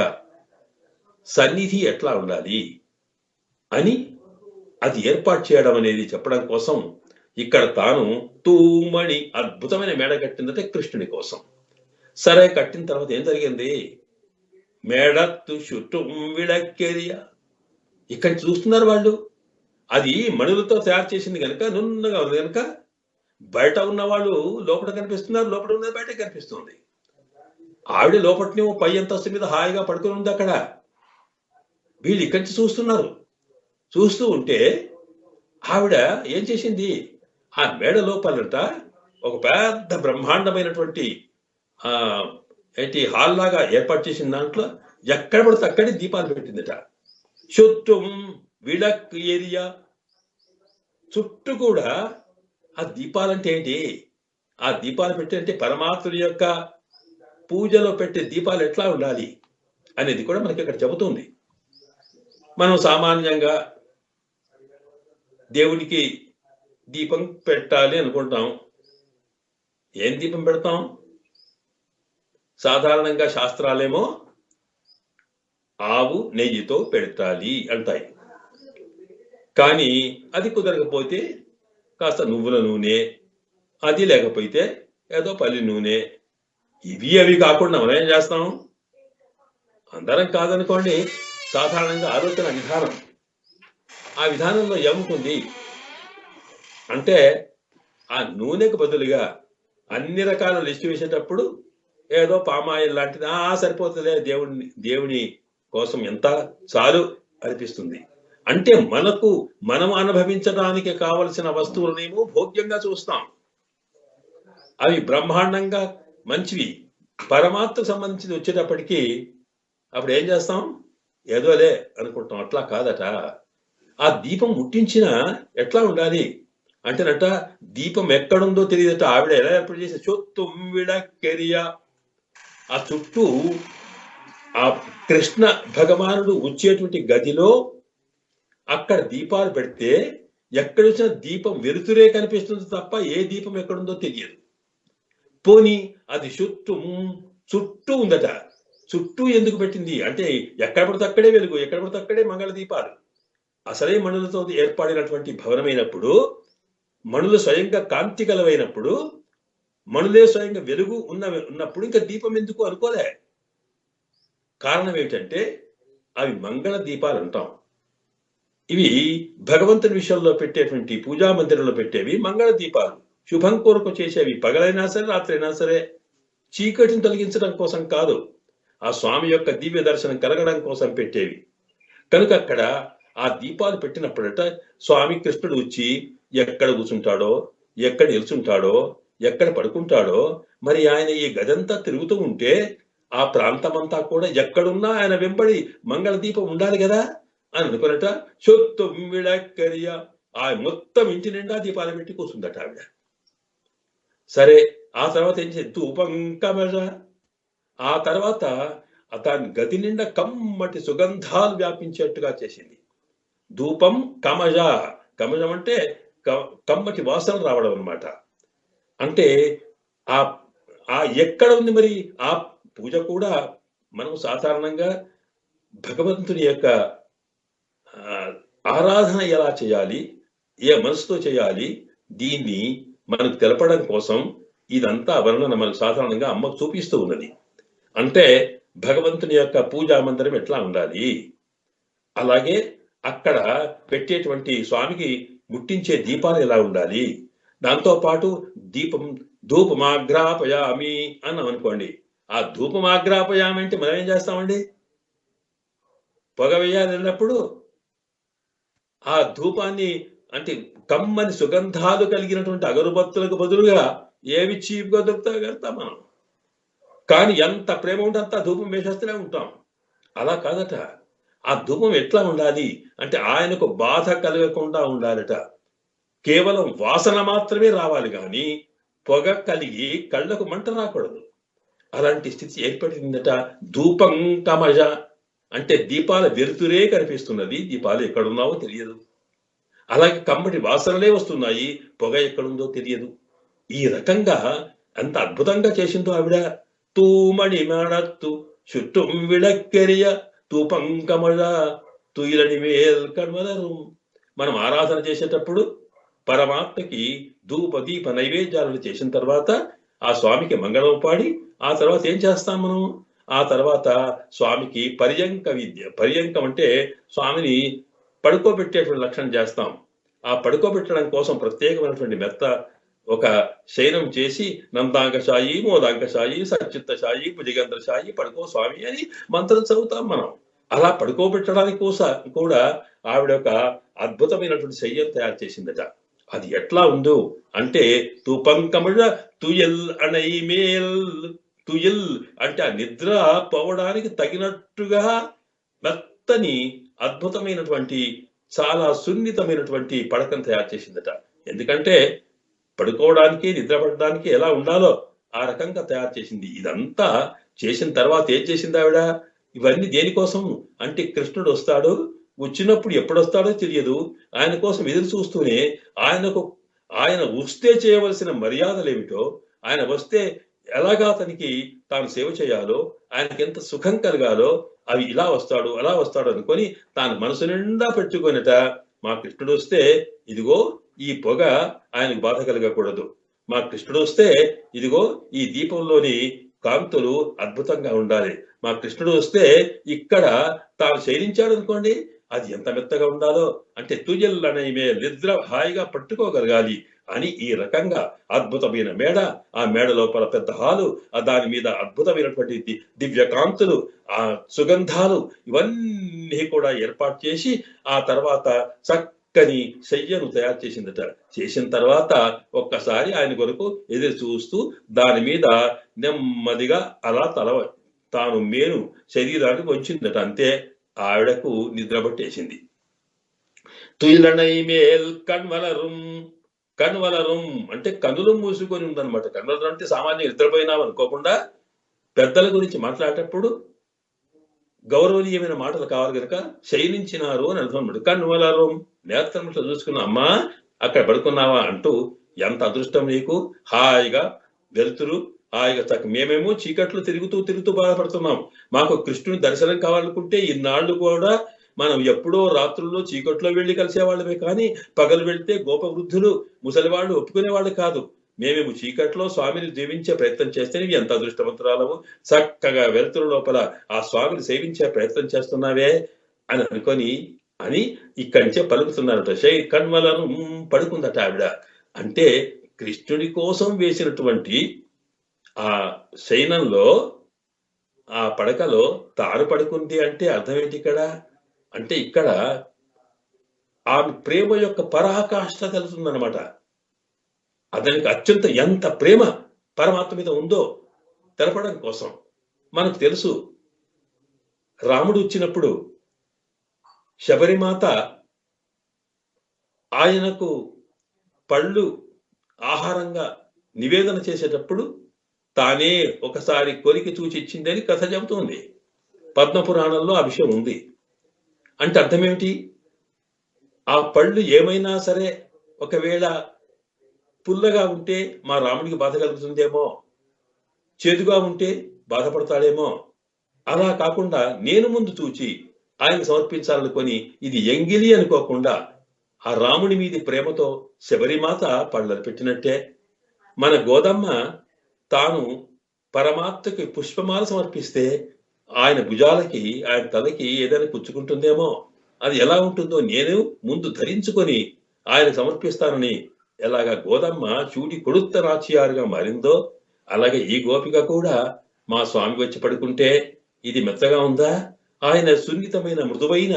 సన్నిధి ఎట్లా ఉండాలి అని అది ఏర్పాటు చేయడం అనేది చెప్పడం కోసం ఇక్కడ తాను తూమణి అద్భుతమైన మేడ కట్టిందంటే కృష్ణుని కోసం. సరే, కట్టిన తర్వాత ఏం జరిగింది? మేడత్తు చుట్టూ విళక్కెరియా. ఇక్కడ చూస్తున్నారు వాళ్ళు, అది మణులతో తయారు చేసింది కనుక నున్నగా ఉంది కనుక బయట ఉన్న వాళ్ళు లోపల కనిపిస్తున్నారు, లోపల ఉన్నది బయట కనిపిస్తుంది. ఆవిడ లోపలనేమో పై అంతస్తు మీద హాయిగా పడుకొని ఉంది అక్కడ. వీళ్ళు ఇక్కడి నుంచి చూస్తున్నారు. చూస్తూ ఉంటే ఆవిడ ఏం చేసింది? ఆ మేడ లోపలంట ఒక పెద్ద బ్రహ్మాండమైనటువంటి హాల్ లాగా ఏర్పాటు చేసిన దాంట్లో ఎక్కడ పడితే అక్కడే దీపాలు పెట్టిందట. చుట్టూ విళక్ ఏరియా చుట్టూ కూడా ఆ దీపాలంటే ఏంటి? ఆ దీపాలు పెట్టే పరమాత్ముడి యొక్క పూజలో పెట్టే దీపాలు ఎట్లా ఉండాలి అనేది కూడా మనకి ఇక్కడ చెబుతుంది. మనం సామాన్యంగా దేవునికి దీపం పెట్టాలి అనుకుంటాం. ఏం దీపం పెడతాం? సాధారణంగా శాస్త్రాలేమో ఆవు నెయ్యితో పెడతాలి అంటాయి. కానీ అది కుదరకపోతే కాస్త నువ్వుల నూనె, అది లేకపోతే ఏదో పల్లి నూనె, ఇవి అవి కాకుండా మనం ఏం చేస్తాం? అందరం కాదనుకోండి, సాధారణంగా ఆలోచన విధానం. ఆ విధానంలో ఏముంటుంది అంటే, ఆ నూనెకు బదులుగా అన్ని రకాల లిస్టు వేసేటప్పుడు ఏదో పామాయిల్ లాంటిది సరిపోతుందిలే, దేవుని కోసం ఎంత చాలు అనిపిస్తుంది. అంటే మనం అనుభవించడానికి కావలసిన వస్తువులనేమో భోగ్యంగా చూస్తాం. అవి బ్రహ్మాండంగా మంచివి. పరమాత్మకు సంబంధించి వచ్చేటప్పటికీ అప్పుడు ఏం చేస్తాం? ఏదోలే అనుకుంటాం. అట్లా కాదట. ఆ దీపం ముట్టించిన ఎట్లా ఉండాలి అంటేనట, దీపం ఎక్కడుందో తెలియదట. ఆవిడ ఎలా ఏర్పాటు చేసే చొత్తుమ్మిడక్కెరియ, ఆ చుట్టూ ఆ కృష్ణ భగవానుడు వచ్చేటువంటి గదిలో అక్కడ దీపాలు పెడితే ఎక్కడొచ్చిన దీపం వెలుతురే కనిపిస్తుంది తప్ప ఏ దీపం ఎక్కడుందో తెలియదు. పోనీ అది చుట్టూ ఉందట. చుట్టూ ఎందుకు పెట్టింది అంటే, ఎక్కడ పడితే అక్కడే వెలుగు, ఎక్కడ పడితే అక్కడే మంగళ దీపాలు. అసలే మణులతో ఏర్పడినటువంటి భవనమైనప్పుడు, మణులు స్వయంగా కాంతి కలవైనప్పుడు, మణులే స్వయంగా వెలుగు ఉన్నప్పుడు ఇంకా దీపం ఎందుకు అనుకోలే. కారణం ఏమిటంటే, అవి మంగళ దీపాలు అంటాం. ఇవి భగవంతుని విషయంలో పెట్టేటువంటి పూజా మందిరంలో పెట్టేవి మంగళ దీపాలు. శుభం కోరుకు చేసేవి. పగలైనా సరే, రాత్రైనా సరే, చీకటిని తొలగించడం కోసం కాదు, ఆ స్వామి యొక్క దివ్య దర్శనం కలగడం కోసం పెట్టేవి. కనుక అక్కడ ఆ దీపాలు పెట్టినప్పుడట, స్వామి కృష్ణుడు వచ్చి ఎక్కడ కూర్చుంటాడో, ఎక్కడ నిల్చుంటాడో, ఎక్కడ పడుకుంటాడో, మరి ఆయన ఈ గదంతా తిరుగుతూ ఉంటే ఆ ప్రాంతమంతా కూడా ఎక్కడున్నా ఆయన వెంబడి మంగళ దీపం ఉండాలి కదా అని అనుకున్నట. చొత్తుమ్మిడక్కరియ, ఆ మొత్తం ఇంటి నిండా దీపాలు పెట్టి కూర్చుందట ఆవిడ. సరే, ఆ తర్వాత ఏం చేసి ధూపం కమజ, ఆ తర్వాత దాని గది నిండా కమ్మటి సుగంధాలు వ్యాపించేట్టుగా చేసింది. ధూపం కమజ, కమజం అంటే కమ్మటి వాసన రావడం అన్నమాట. అంటే ఆ ఎక్కడ ఉంది మరి ఆ పూజ కూడా? మనం సాధారణంగా భగవంతుని యొక్క ఆరాధన ఎలా చేయాలి, ఏ మనసుతో చేయాలి, దీన్ని మనకు తెలపడం కోసం ఇదంతా వర్ణన మనకు సాధారణంగా అమ్మ చూపిస్తూ ఉన్నది. అంటే భగవంతుని యొక్క పూజా మందిరం ఎట్లా ఉండాలి, అలాగే అక్కడ పెట్టేటువంటి స్వామికి ముట్టించే దీపాలు ఎలా ఉండాలి, దాంతో పాటు ధూపమాగ్రాపయామి అన్నాం అనుకోండి. ఆ ధూపమాగ్రాపయామి అంటే మనం ఏం చేస్తామండి? పొగ వేయాలన్నప్పుడు ఆ ధూపాన్ని అంటే కమ్మని సుగంధాలు కలిగినటువంటి అగరుబత్తులకు బదులుగా ఏవి చీప్గా దొరుకుతాయో కడతాం మనం. కానీ ఎంత ప్రేమ ఉంటే అంత ధూపం వేసేస్తూనే ఉంటాం. అలా కాదట. ఆ ధూపం ఎట్లా ఉండాలి అంటే, ఆయనకు బాధ కలగకుండా ఉండాలట. కేవలం వాసన మాత్రమే రావాలి కానీ పొగ కలిగి కళ్ళకు మంట రాకూడదు. అలాంటి స్థితి ఏర్పడిందట. ధూపం కమజ అంటే దీపాల వెలుతురే కనిపిస్తున్నది, దీపాలు ఎక్కడున్నావో తెలియదు. అలాగే కమ్మటి వాసనలే వస్తున్నాయి, పొగ ఎక్కడుందో తెలియదు. ఈ రకంగా అంత అద్భుతంగా చేసిందో ఆవిడ. తూమణి మాడత్తు చుట్టం విడక్కెరియ తూపంకమళ తుయిలని వేల్ కడమలరు. మనం ఆరాధన చేసేటప్పుడు పరమాత్మకి ధూప దీప నైవేద్యాలను చేసిన తర్వాత ఆ స్వామికి మంగళం పాడి ఆ తర్వాత ఏం చేస్తాం మనం? ఆ తర్వాత స్వామికి పర్యంక విద్య. పర్యంకం అంటే స్వామిని పడుకోబెట్టేటువంటి లక్షణం చేస్తాం. ఆ పడుకోబెట్టడం కోసం ప్రత్యేకమైనటువంటి మెత్త ఒక శయనం చేసి నందాంకశాయి, మోదాంకశాయి, సచ్చిత్తశాయి, భుజగంధ్రశాయి పడుకో స్వామి అని మంత్రం చదువుతాం మనం. అలా పడుకోబెట్టడానికి కూడా ఆవిడ ఒక అద్భుతమైనటువంటి శయ్యం తయారు చేసిందట. అది ఎట్లా ఉందో అంటే, తుపంకముడ తుయల్ అనై మేల్. తుయల్ అంటే ఆ నిద్ర పోవడానికి తగినట్టుగా మెత్తని అద్భుతమైనటువంటి చాలా సున్నితమైనటువంటి పడకను తయారు చేసిందట. ఎందుకంటే పడుకోవడానికి నిద్రపడడానికి ఎలా ఉండాలో ఆ రకంగా తయారు చేసింది. ఇదంతా చేసిన తర్వాత ఏం చేసింది ఆవిడ? ఇవన్నీ దేనికోసం అంటే, కృష్ణుడు వస్తాడు, వచ్చినప్పుడు ఎప్పుడు వస్తాడో తెలియదు, ఆయన కోసం ఎదురు చూస్తూనే ఆయన వస్తే చేయవలసిన మర్యాదలు ఏమిటో, ఆయన వస్తే ఎలాగా అతనికి తాను సేవ చేయాలో, ఆయనకి ఎంత సుఖం కలగాలో, అవి ఇలా వస్తాడు అలా వస్తాడు అనుకొని తాను మనసు నిండా పెట్టుకొనిట మా కృష్ణుడు వస్తే ఇదిగో ఈ పొగ ఆయనకు బాధ కలగకూడదు. మా కృష్ణుడు వస్తే ఇదిగో ఈ దీపంలోని కాంతులు అద్భుతంగా ఉండాలి. మా కృష్ణుడు వస్తే ఇక్కడ తాను శయనించాడు అనుకోండి, అది ఎంత మెత్తగా ఉండాలో, అంటే తుజల్లనైమే నిద్ర హాయిగా పట్టుకోగలగాలి అని ఈ రకంగా అద్భుతమైన మేడ, ఆ మేడ లోపల పెద్ద హాలు, దాని మీద అద్భుతమైనటువంటి దివ్య కాంతులు, ఆ సుగంధాలు ఇవన్నీ కూడా ఏర్పాటు చేసి ఆ తర్వాత చక్కని శయ్యను తయారు చేసిందట. చేసిన తర్వాత ఒక్కసారి ఆయన కొరకు ఎదురు చూస్తూ దాని మీద నెమ్మదిగా అలా తాను మేను శరీరాన్ని వంచిందట. అంతే, ఆవిడకు నిద్ర పట్టేసింది. తుయిలనై మేల్ కన్వలరుం, కన్వలరుం అంటే కన్నులు మూసుకొని ఉందన్నమాట. కన్వలరం అంటే సామాన్యంగా నిద్రపోయినాం అనుకోకుండా పెద్దల గురించి మాట్లాడేటప్పుడు గౌరవనీయమైన మాటలు కావాలి కనుక శయనించినారు అని అర్థం అనమాట. కన్వలరుం నేత్రముతో చూసుకున్న అమ్మా అక్కడ పడుకున్నావా అంటూ, ఎంత అదృష్టం నీకు, హాయిగా వెలుతురు, హాయిగా మేమేమో చీకట్లు తిరుగుతూ బాధపడుతున్నాం. మాకు కృష్ణుని దర్శనం కావాలనుకుంటే ఇన్నాళ్ళు కూడా మనం ఎప్పుడో రాత్రుల్లో చీకట్లో వెళ్లి కలిసేవాళ్ళమే, కానీ పగలు వెళ్తే గోప వృద్ధులు ముసలివాళ్ళు ఒప్పుకునేవాళ్ళు కాదు. మేమేమో చీకట్లో స్వామిని జీవించే ప్రయత్నం చేస్తే నీవు ఎంత అదృష్టవంతురాలవు, చక్కగా వెలుతురు లోపల ఆ స్వామిని సేవించే ప్రయత్నం చేస్తున్నావే అని అనుకొని అని ఇక్కడి నుంచే పలుకుతున్నారట. కన్వలను పడుకుందట ఆవిడ. అంటే కృష్ణుడి కోసం వేసినటువంటి ఆ శయనంలో, ఆ పడకలో తాను పడుకుంది అంటే అర్థం ఏంటి ఇక్కడ అంటే, ఇక్కడ ఆమె ప్రేమ యొక్క పరాకాష్ఠ తెలుస్తుందన్నమాట. అతనికి అత్యంత ఎంత ప్రేమ పరమాత్మ మీద ఉందో తెలపడం కోసం. మనకు తెలుసు, రాముడు వచ్చినప్పుడు శబరిమాత ఆయనకు పళ్ళు ఆహారంగా నివేదన చేసేటప్పుడు తానే ఒకసారి కొరికి చూచి ఇచ్చిందని కథ చెబుతోంది. పద్మపురాణంలో ఆ విషయం ఉంది. అంటే అర్థం ఏమిటి, ఆ పళ్ళు ఏమైనా సరే ఒకవేళ పుల్లగా ఉంటే మా రాముడికి బాధ కలుగుతుందేమో, చేదుగా ఉంటే బాధపడతాడేమో, అలా కాకుండా నేను ముందు చూచి ఆయన సమర్పించాలనుకొని ఇది ఎంగిలి అనుకోకుండా ఆ రాముడి మీది ప్రేమతో శబరిమాత పళ్ళను పెట్టినట్టే మన గోదమ్మ తాను పరమాత్మకి పుష్పమాల సమర్పిస్తే ఆయన భుజాలకి, ఆయన తలకి ఏదైనా పుచ్చుకుంటుందేమో, అది ఎలా ఉంటుందో నేను ముందు ధరించుకొని ఆయన సమర్పిస్తానని ఎలాగా గోదమ్మ చూడి కొడుత్త రాచియారుగా మారిందో, అలాగే ఈ గోపిక కూడా మా స్వామి వచ్చి పడుకుంటే ఇది మెత్తగా ఉందా, ఆయన సున్నితమైన మృదువైన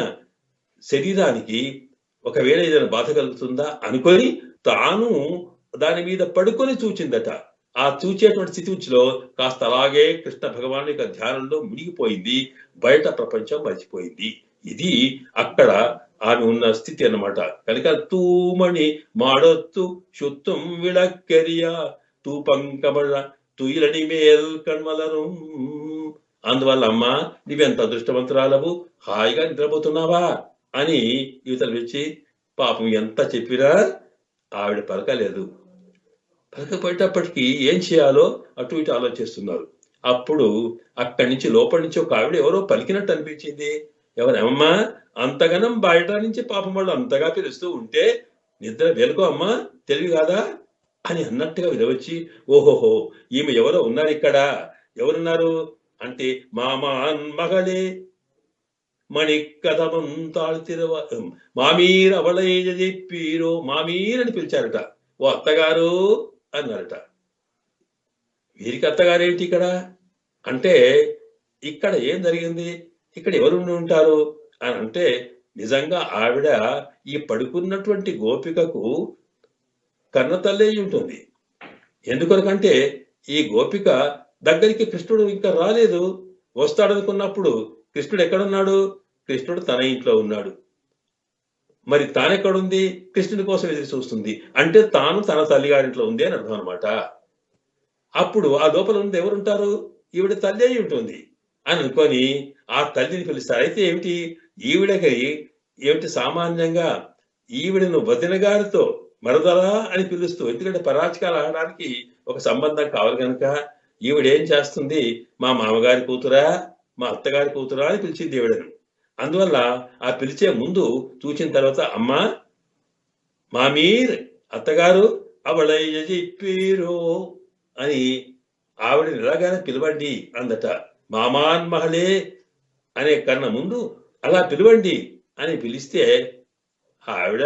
శరీరానికి ఒకవేళ ఏదైనా బాధ కలుగుతుందా అనుకొని తాను దాని మీద పడుకొని చూచిందట. ఆ చూచేటువంటి స్థితిలో కాస్త అలాగే కృష్ణ భగవాను యొక్క ధ్యానంలో మునిగిపోయింది, బయట ప్రపంచం మర్చిపోయింది. ఇది అక్కడ ఆమె ఉన్న స్థితి అన్నమాట. కనుక తూమణి మాడొత్తు శుత్తుం విళక్కెరియా తూపంకమళ తుయిలని మేల్ కన్మలరు. అందువల్ల అమ్మా నీవెంత అదృష్టవంతురాలవు, హాయిగా నిద్రపోతున్నావా అని యువతలు వచ్చి పాపం ఎంత చెప్పినా ఆవిడ పలకలేదు. పలకపోయేటప్పటికీ ఏం చేయాలో అటు ఇటు ఆలోచిస్తున్నారు. అప్పుడు అక్కడి నుంచి లోపలి నుంచి ఒక ఆవిడ ఎవరో పలికినట్టు అనిపించింది. ఎవరమ్మా, అంతగనం బయట నుంచి పాపం వాళ్ళు అంతగా పిలుస్తూ ఉంటే నిద్ర వెలుగు అమ్మా, తెలివి కాదా అని అన్నట్టుగా వినవచ్చి, ఓహోహో ఈమె ఎవరో ఉన్నారు ఇక్కడ. ఎవరున్నారు అంటే మామాన్ మగలే మణికథమం తాழ்తిరవ మామీర్ అవళై చెప్పీరో, మామీర్ అని పిలిచారట. ఓ అత్తగారు అన్నారట. వీరికి అత్తగారేంటి ఇక్కడ అంటే, ఇక్కడ ఏం జరిగింది, ఇక్కడ ఎవరు ఉంటారు అని అంటే, నిజంగా ఆవిడ ఈ పడుకున్నటువంటి గోపికకు కన్నతల్లే ఉంటుంది. ఎందుకొరకంటే ఈ గోపిక దగ్గరికి కృష్ణుడు ఇంకా రాలేదు. వస్తాడనుకున్నప్పుడు కృష్ణుడు ఎక్కడున్నాడు, కృష్ణుడు తన ఇంట్లో ఉన్నాడు. మరి తానెక్కడుంది, కృష్ణుడి కోసం ఎదురు చూస్తుంది. అంటే తాను తన తల్లిగారింట్లో ఉంది అని అర్థం అనమాట. అప్పుడు ఆ లోపల ఉంది ఎవరుంటారు, ఈవిడ తల్లి అయి ఉంటుంది అని అనుకొని ఆ తల్లిని పిలుస్తారు. అయితే ఏమిటి, ఈవిడకి ఏమిటి సామాన్యంగా ఈవిడను వదిన గారితో మరదలా అని పిలుస్తూ, ఎందుకంటే పరాచకాలు ఆడడానికి ఒక సంబంధం కావాలి కనుక ఈవిడేం చేస్తుంది, మా మామగారి కూతురా, మా అత్తగారి కూతురా అని పిలిచింది ఈవిడను. అందువల్ల ఆ పిలిచే ముందు చూచిన తర్వాత అమ్మా మామీర్ అత్తగారు అవళయ్య చెప్పీరో అని ఆవిడని ఇలాగానే పిలవండి అందట. మామాన్ మహలే అనే కన్నా ముందు అలా పిలవండి అని పిలిస్తే ఆవిడ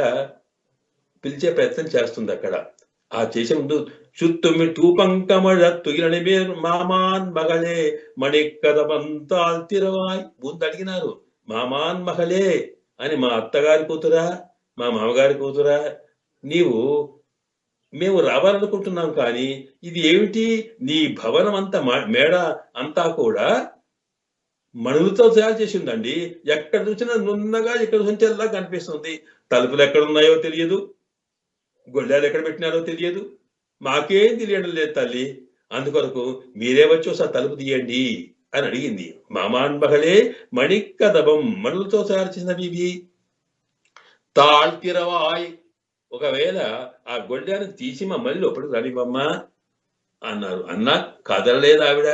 పిలిచే ప్రయత్నం చేస్తుంది అక్కడ. ఆ చేసే ముందు చుట్టుమి టూపంకమళ తుగిలని మామాన్ మగలే మణిక్కదమంతాల్ తిరవాయ్ ముందు అడిగినారు. మామాన్ మహలే అని మా అత్తగారి కూతురా, మా మామగారి కూతురా, నీవు మేము రావాలనుకుంటున్నాం కానీ ఇది ఏమిటి, నీ భవనం అంతా మేడ అంతా కూడా మణులతో తయారు చేసి ఉందండి. ఎక్కడ చూసినా నున్నగా ఇక్కడ చూసేలా కనిపిస్తుంది. తలుపులు ఎక్కడున్నాయో తెలియదు, గొళ్ళాలు ఎక్కడ పెట్టినారో తెలియదు, మాకేం తెలియడం లేదు తల్లి. అందుకొరకు మీరే వచ్చి ఒకసారి తలుపు తీయండి అని అడిగింది. మామాన్ మహలే మణిక్కదబం మణులతో తయారు చేసినవి ఇవి. తాళ్తిరవాయ్ ఒకవేళ ఆ గొడ్డాన్ని తీసి మమ్మల్ని లోపలికి రానివ్వమ్మా అన్నారు. అన్నా కదలలేదు ఆవిడ.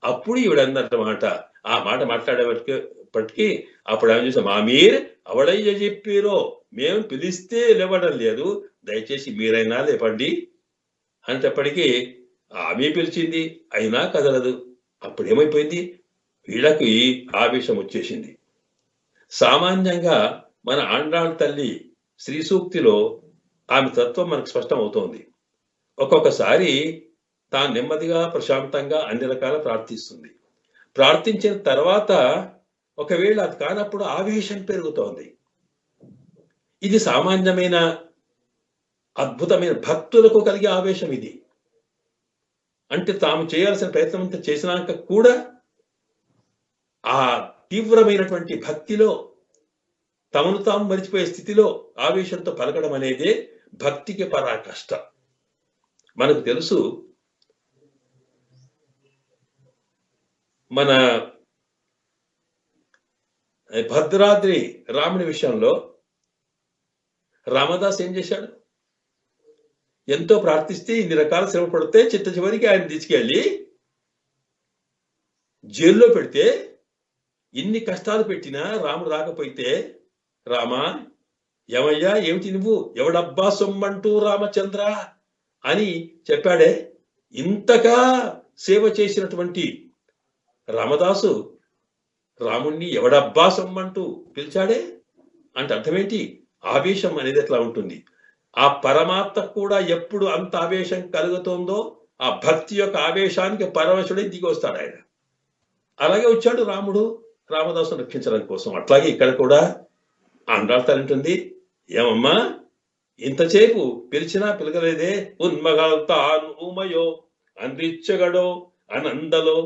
అప్పుడు ఈవిడ అన్నమాట, ఆ మాట మాట్లాడేపటికి అప్పుడు ఆమె చూసా మామీర్ అవడయ్య చెప్పారో, మేము పిలిస్తే లేవడం లేదు, దయచేసి మీరైనా లేపండి అనేటప్పటికీ ఆమె పిలిచింది, అయినా కదలదు. అప్పుడు ఏమైపోయింది, వీళ్ళకి ఆవేశం వచ్చేసింది. సామాన్యంగా మన ఆండాళ్ తల్లి శ్రీ సూక్తిలో ఆమె తత్వం మనకు స్పష్టం అవుతోంది. ఒక్కొక్కసారి తాను నెమ్మదిగా ప్రశాంతంగా అన్ని రకాల ప్రార్థిస్తుంది. ప్రార్థించిన తర్వాత ఒకవేళ అది కానప్పుడు ఆవేశం పెరుగుతోంది. ఇది సామాన్యమైన అద్భుతమైన భక్తులకు కలిగే ఆవేశం ఇది. అంటే తాము చేయాల్సిన ప్రయత్నం అంతా చేసినాక కూడా ఆ తీవ్రమైనటువంటి భక్తిలో తమను తాము మరిచిపోయే స్థితిలో ఆవేశంతో పలకడం అనేదే భక్తికి పరాకాష్ట. మనకు తెలుసు, మన భద్రాద్రి రాముని విషయంలో రామదాస్ ఏం చేశాడు, ఎంతో ప్రార్థిస్తే ఇన్ని రకాల శ్రమ పడితే చిట్ట చివరికి ఆయన తీసుకెళ్ళి జైల్లో పెడితే ఇన్ని కష్టాలు పెట్టినా రాముడు రాకపోతే, రామా ఏమయ్యా ఏమిటి నువ్వు, ఎవడబ్బా సొమ్మంటూ రామచంద్ర అని చెప్పాడే. ఇంతగా సేవ చేసినటువంటి రామదాసు రాముణ్ణి ఎవడబ్బా సొమ్మంటూ పిలిచాడే అంటే అర్థమేంటి, ఆవేశం అనేది ఎట్లా ఉంటుంది. ఆ పరమాత్మ కూడా ఎప్పుడు అంత ఆవేశం కలుగుతుందో ఆ భక్తి యొక్క ఆవేశానికి పరవశుడై దిగి వస్తాడు ఆయన. అలాగే వచ్చాడు రాముడు రామదాసును రక్షించడం కోసం. అట్లాగే ఇక్కడ కూడా ఆండాళ్ తల్లి ఉంటుంది, ఏమమ్మా ఇంతసేపు పిలిచినా పిలగలేదే, ఉన్మగల్తాన్ ఊమయో అందిచ్చగడో అనందలో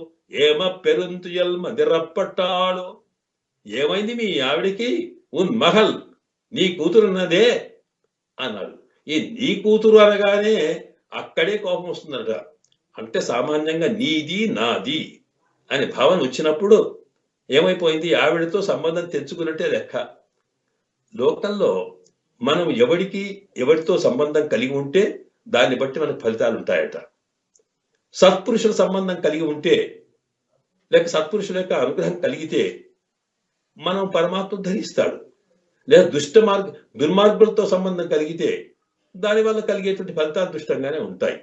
ఏమ పెరుంతుయల్ మదిరప్పట్టాలో. ఏమైంది మీ ఆవిడికి, ఉన్మహల్ నీ కూతురున్నదే అన్నాడు. ఈ నీ కూతురు అనగానే అక్కడే కోపం వస్తుందట. అంటే సామాన్యంగా నీది నాది అనే భావన వచ్చినప్పుడు ఏమైపోయింది, ఆవిడతో సంబంధం తెచ్చుకున్నట్టే లెక్క. లోకంలో మనం ఎవరితో సంబంధం కలిగి ఉంటే దాన్ని బట్టి మనకు ఫలితాలు ఉంటాయట. సత్పురుషుల సంబంధం కలిగి ఉంటే లేక సత్పురుషుల యొక్క అనుగ్రహం కలిగితే మనం పరమాత్మ ధరిస్తాడు. లేదా దుర్మార్గులతో సంబంధం కలిగితే దానివల్ల కలిగేటువంటి ఫలితాలు దుష్టంగానే ఉంటాయి.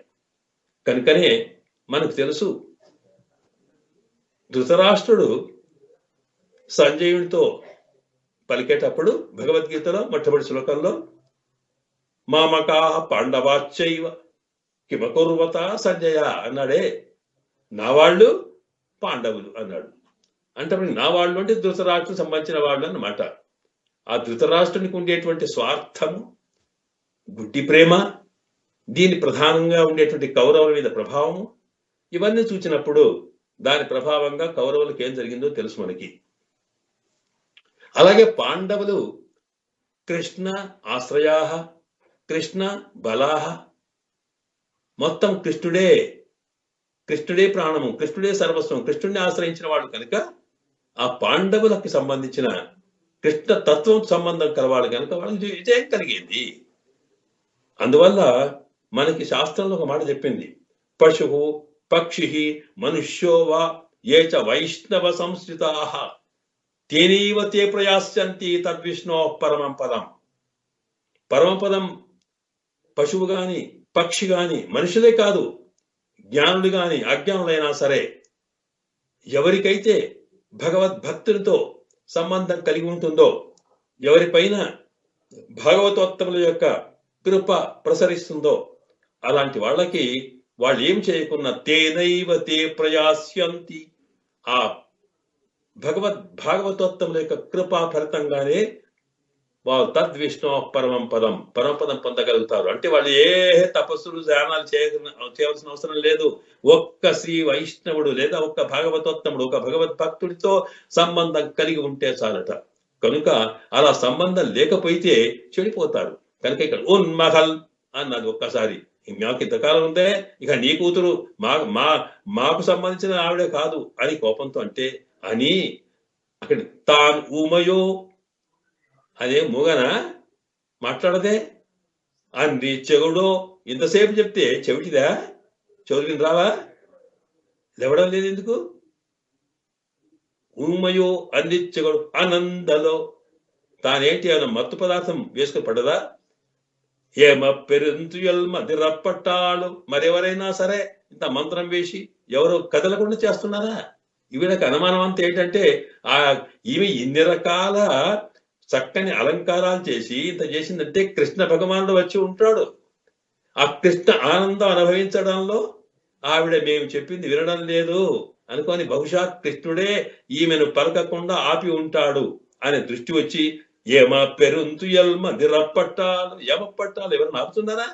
కనుకనే మనకు తెలుసు, ధృతరాష్ట్రుడు సంజయుడితో పలికేటప్పుడు భగవద్గీతలో మొట్టమొదటి శ్లోకంలో మామకాహ పాండవాచైవ కిమకుర్వత సంజయ అన్నాడే. నా వాళ్ళు పాండవులు అన్నాడు. అంటే నా వాళ్ళు అంటే ధృతరాష్ట్రుడికి సంబంధించిన వాళ్ళు అన్నమాట. ఆ ధృతరాష్ట్రునికి ఉండేటువంటి స్వార్థము, గుడ్డి ప్రేమ, దీని ప్రధానంగా ఉండేటువంటి కౌరవుల మీద ప్రభావము, ఇవన్నీ చూచినప్పుడు దాని ప్రభావంగా కౌరవులకు ఏం జరిగిందో తెలుసు మనకి. అలాగే పాండవులు కృష్ణ ఆశ్రయాహ కృష్ణ బలాహ, మొత్తం కృష్ణుడే ప్రాణము, కృష్ణుడే సర్వస్వం, కృష్ణుడిని ఆశ్రయించిన వాళ్ళు కనుక ఆ పాండవులకు సంబంధించిన కృష్ణ తత్వం సంబంధం కలవాళ్ళు కనుక వాళ్ళకి విజయం కలిగింది. అందువల్ల మనకి శాస్త్రంలో ఒక మాట చెప్పింది, పశువు పక్షి మనుష్యో వా ఏ చ వైష్ణవ సంశ్రితాః తేనైవ తే ప్రయాస్యంతి తద్విష్ణో పరమం పదం. పరమపదం పశువు గాని పక్షి గాని మనుషులే కాదు, జ్ఞానులు గాని అజ్ఞానులైనా సరే ఎవరికైతే భగవద్భక్తులతో సంబంధం కలిగి ఉంటుందో, ఎవరిపైన భాగవతోత్తముల యొక్క కృప ప్రసరిస్తుందో, అలాంటి వాళ్ళకి వాళ్ళు ఏం చేయకున్నా తేనైవ తే ప్రయాస్యంతి, ఆ భాగవతోత్తముల యొక్క కృపా ఫలితంగానే వాళ్ళు తద్విష్ణు పరమం పదం, పరమపదం పొందగలుగుతారు. అంటే వాళ్ళు ఏ తపస్సులు ధ్యానాలు చేయవలసిన అవసరం లేదు. ఒక్క శ్రీ వైష్ణవుడు లేదా ఒక్క భాగవతోత్తముడు, ఒక భగవద్భక్తుడితో సంబంధం కలిగి ఉంటే చాలట. కనుక అలా సంబంధం లేకపోతే చెడిపోతారు. కనుక ఇక్కడ ఉన్మహల్ అన్నది ఒక్కసారి, మాకు ఇంతకాలం ఉందే, ఇక నీ కూతురు మాకు సంబంధించిన ఆవిడే కాదు అని కోపంతో అంటే అని అక్కడ తాను ఊమయో, అదే మూగనా మాట్లాడదే, అన్ని చెవుడో, ఇంతసేపు చెప్తే చెవిటిదా, చెవులు రావా, లేవడం లేదు ఎందుకు? ఊమయో అన్ని చెవుడు ఆనందలో, తానేంటి అన్న మత్తు పదార్థం వేసుకుని పడ్డదా? ఏమ పెరుంతుయల్ మదిరప్పట్టాలు, మరెవరైనా సరే ఇంత మంత్రం వేసి ఎవరో కదలకుండా చేస్తున్నారా? ఈవిడకి అనుమానం అంతా ఏంటంటే ఈమె ఇన్ని రకాల చక్కని అలంకారాలు చేసి ఇంత చేసిందంటే కృష్ణ భగవానుడు వచ్చి ఉంటాడు. ఆ కృష్ణ ఆనందం అనుభవించడంలో ఆవిడ మేము చెప్పింది వినడం లేదు అనుకొని బహుశా కృష్ణుడే ఈమెను పలకకుండా ఆపి ఉంటాడు అనే దృష్టి వచ్చి ఏమ పెరుంతుయల్ మదిరప్పట్టాలు, ఏమప్పట్టాలు ఎవరు ఆపుతున్నారా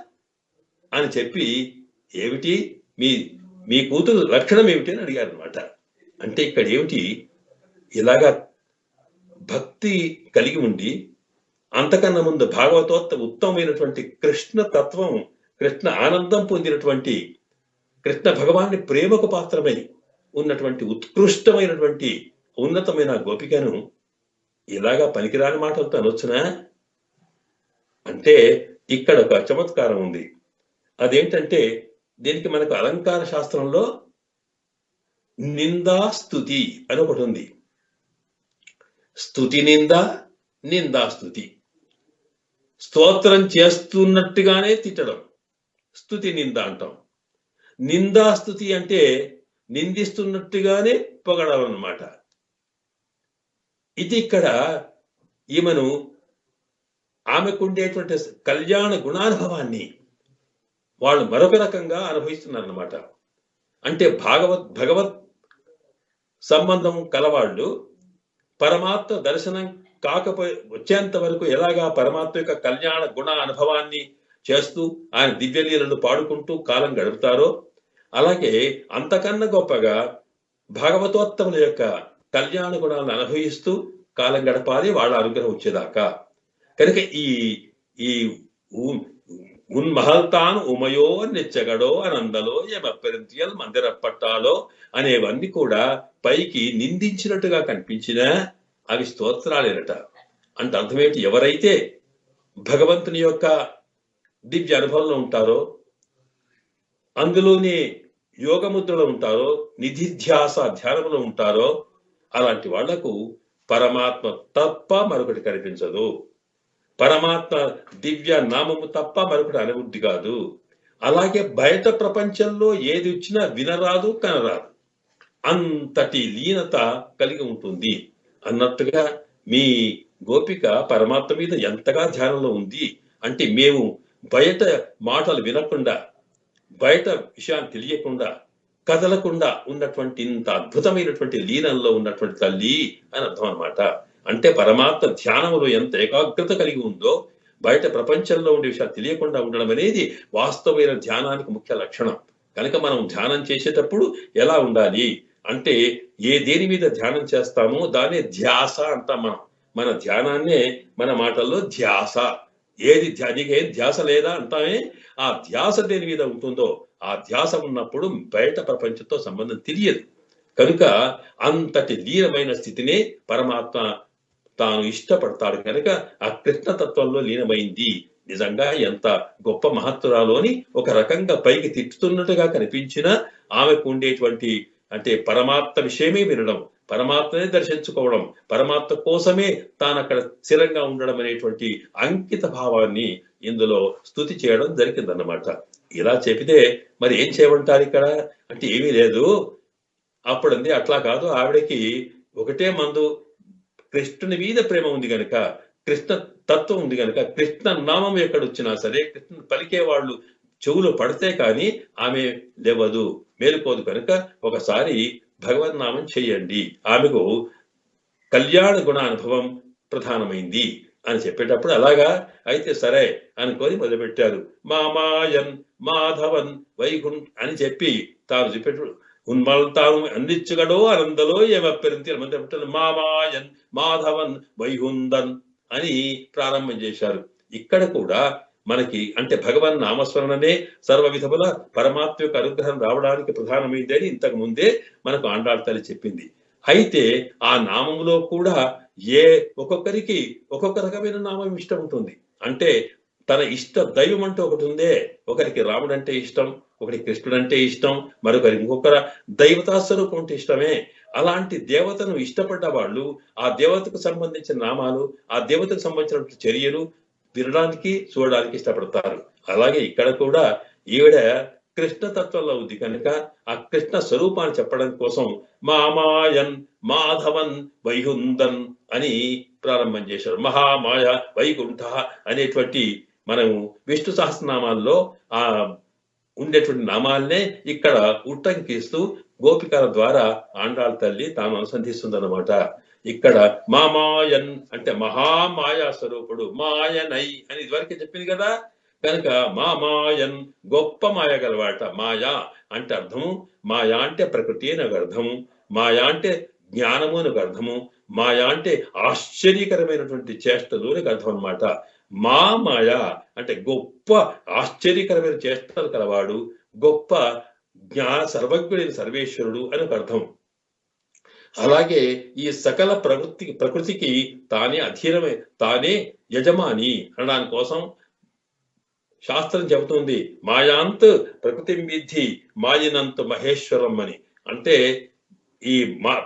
అని చెప్పి ఏమిటి మీ కూతురు లక్షణం ఏమిటి అని అడిగారు అనమాట. అంటే ఇక్కడ ఏమిటి, ఇలాగా భక్తి కలిగి ఉండి అంతకన్నా ముందు ఉత్తమమైనటువంటి కృష్ణ తత్వం, కృష్ణ ఆనందం పొందినటువంటి, కృష్ణ భగవాన్ని ప్రేమకు పాత్రమై ఉన్నటువంటి ఉత్కృష్టమైనటువంటి ఉన్నతమైన గోపికను ఇలాగా పనికిరాని మాటలతో అనొచ్చునా అంటే ఇక్కడ ఒక చమత్కారం ఉంది. అదేంటంటే దీనికి మనకు అలంకార శాస్త్రంలో నిందా స్తుతి అని ఒకటి ఉంది. స్తుతి నింద, నిందాస్తుతి. స్తోత్రం చేస్తున్నట్టుగానే తిట్టడం స్తుతి నింద అంటాం. నిందాస్తుతి అంటే నిందిస్తున్నట్టుగానే పొగడడం అన్నమాట. ఇది ఇక్కడ ఈమెను ఆమెకుండేటువంటి కళ్యాణ గుణానుభవాన్ని వాళ్ళు మరొక రకంగా అనుభవిస్తున్నారన్నమాట. అంటే భగవత్ సంబంధం కలవాళ్ళు పరమాత్మ దర్శనం వచ్చేంత వరకు ఎలాగా పరమాత్మ యొక్క కళ్యాణ గుణ అనుభవాన్ని చేస్తూ ఆయన దివ్యలీలను పాడుకుంటూ కాలం గడుపుతారో, అలాగే అంతకన్నా గొప్పగా భాగవతోత్తముల యొక్క కళ్యాణ గుణాలను అనుభవిస్తూ కాలం గడపాలి వాళ్ళ అనుగ్రహం వచ్చేదాకా. కనుక ఈ ఉన్మహల్తాన్ ఉమయో నెచ్చగడో అనందలో ఏమపెరింతియల్ మందిరప్పట్టాలో అనేవన్నీ కూడా పైకి నిందించినట్టుగా కనిపించినా అవి స్తోత్రాలేనట. అంటే అర్థమేంటి, ఎవరైతే భగవంతుని యొక్క దివ్య అనుభవంలో ఉంటారో, అందులోని యోగముద్రలో ఉంటారో, నిధిధ్యాస ధ్యానంలో ఉంటారో, అలాంటి వాళ్లకు పరమాత్మ తప్ప మరొకటి కనిపించదు. పరమాత్మ దివ్య నామము తప్ప మరొకటి అనుభూతి కాదు. అలాగే బయట ప్రపంచంలో ఏది వచ్చినా వినరాదు, కనరాదు. అంతటి లీనత కలిగి ఉంటుంది అన్నట్టుగా మీ గోపిక పరమాత్మ మీద ఎంతగా ధ్యానంలో ఉంది అంటే, మేము బయట మాటలు వినకుండా, బయట విషయాన్ని తెలియకుండా, కదలకుండా ఉన్నటువంటి ఇంత అద్భుతమైనటువంటి లీనంలో ఉన్నటువంటి తల్లి అని అర్థం అన్నమాట. అంటే పరమాత్మ ధ్యానంలో ఎంత ఏకాగ్రత కలిగి ఉందో, బయట ప్రపంచంలో ఉండే విషయాలు తెలియకుండా ఉండడం అనేది వాస్తవమైన ధ్యానానికి ముఖ్య లక్షణం. కనుక మనం ధ్యానం చేసేటప్పుడు ఎలా ఉండాలి అంటే, దేని మీద ధ్యానం చేస్తామో దానే ధ్యాస అంటాం మనం. మన ధ్యానాన్నే మన మాటల్లో ధ్యాస. నీకేం ధ్యాస లేదా అంటామే, ఆ ధ్యాస దేని మీద ఉంటుందో ఆ ధ్యాస ఉన్నప్పుడు బయట ప్రపంచంతో సంబంధం తెలియదు. కనుక అంతటి లీనమైన స్థితినే పరమాత్మ తాను ఇష్టపడతాడు. కనుక ఆ కృష్ణతత్వంలో లీనమైంది నిజంగా ఎంత గొప్ప మహత్తురాలో అని ఒక రకంగా పైకి తిట్టుతున్నట్టుగా కనిపించిన ఆమెకు ఉండేటువంటి అంటే పరమాత్మ విషయమే వినడం, పరమాత్మనే దర్శించుకోవడం, పరమాత్మ కోసమే తాను అక్కడ స్థిరంగా ఉండడం అనేటువంటి అంకిత భావాన్ని ఇందులో స్తుతి చేయడం జరిగిందన్నమాట. ఇలా చెబితే మరి ఏం చేయమంటారు ఇక్కడ అంటే ఏమీ లేదు. అప్పుడంది అట్లా కాదు, ఆవిడకి ఒకటే మందు, కృష్ణుని మీద ప్రేమ ఉంది గనుక, కృష్ణ తత్వం ఉంది గనుక, కృష్ణ నామం ఎక్కడొచ్చినా సరే కృష్ణుని పలికే వాళ్ళు చెవులు పడితే కానీ ఆమె లేవదు, మేలుకోదు కనుక ఒకసారి భగవన్నామం చెయ్యండి, ఆమెకు కళ్యాణ గుణ అనుభవం ప్రధానమైంది అని చెప్పేటప్పుడు అలాగా అయితే సరే అనుకొని మొదలుపెట్టారు. మామాయన్ మాధవన్ వైకుంఠ్ అని చెప్పి తాను చెప్పేటప్పుడు ఉన్మల్తాను అందించగడో అనందలో ఏమప్పెరింతి మొదలుపెట్టారు. మామాయన్ మాధవన్ వైహుందన్ అని ప్రారంభం చేశారు. ఇక్కడ కూడా మనకి అంటే భగవన్ నామస్మరణనే సర్వ విధముల పరమాత్మ యొక్క అనుగ్రహం రావడానికి ప్రధానమైంది అని ఇంతకు ముందే మనకు ఆండాళ్ తల్లి చెప్పింది. అయితే ఆ నామములో కూడా ఒక్కొక్కరికి ఒక్కొక్క రకమైన నామం ఇష్టం ఉంటుంది. అంటే తన ఇష్ట దైవం అంటూ ఒకటి ఉందే, ఒకరికి రాముడు అంటే ఇష్టం, ఒకరికి కృష్ణుడు అంటే ఇష్టం, మరొకరి ఇంకొకరు దైవతా స్వరూపం అంటే ఇష్టమే. అలాంటి దేవతను ఇష్టపడ్డ వాళ్ళు ఆ దేవతకు సంబంధించిన నామాలు, ఆ దేవతకు సంబంధించిన చర్యలు వినడానికి చూడడానికి ఇష్టపడతారు. అలాగే ఇక్కడ కూడా ఈవిడ కృష్ణ తత్వంలో ఉంది కనుక ఆ కృష్ణ స్వరూపాన్ని చెప్పడం కోసం మామాయన్ మాధవన్ వైహుందన్ అని ప్రారంభం చేశారు. మహామాయ వైకుంఠ అనేటువంటి మనము విష్ణు సహస్రనామాల్లో ఆ ఉండేటువంటి నామాలనే ఇక్కడ ఉట్టంకిస్తూ గోపికల ద్వారా ఆండాళ్ తల్లి తాను అనుసంధిస్తుందన్నమాట. ఇక్కడ మామాయన్ అంటే మహామాయా స్వరూపుడు, మాయనై అని ఇదివరకే చెప్పింది కదా. కనుక మామాయన్ గొప్ప మాయ గలవాట. మాయా అంటే అర్థము, మాయా అంటే ప్రకృతి అని ఒక అర్థము, మాయా అంటే జ్ఞానము అని ఒక అర్థము, మాయా అంటే ఆశ్చర్యకరమైనటువంటి చేష్టలు అని అర్థం అనమాట. మా మాయ అంటే గొప్ప ఆశ్చర్యకరమైన చేష్టలు కలవాడు, గొప్ప సర్వజ్ఞుడైన సర్వేశ్వరుడు అని ఒక అర్థం. అలాగే ఈ సకల ప్రకృతికి తానే అధీనమే, తానే యజమాని అనడానికి కోసం శాస్త్రం చెబుతుంది మాయాంత్ ప్రకృతి విద్ధి మాయనంత్ మహేశ్వరం అని. అంటే ఈ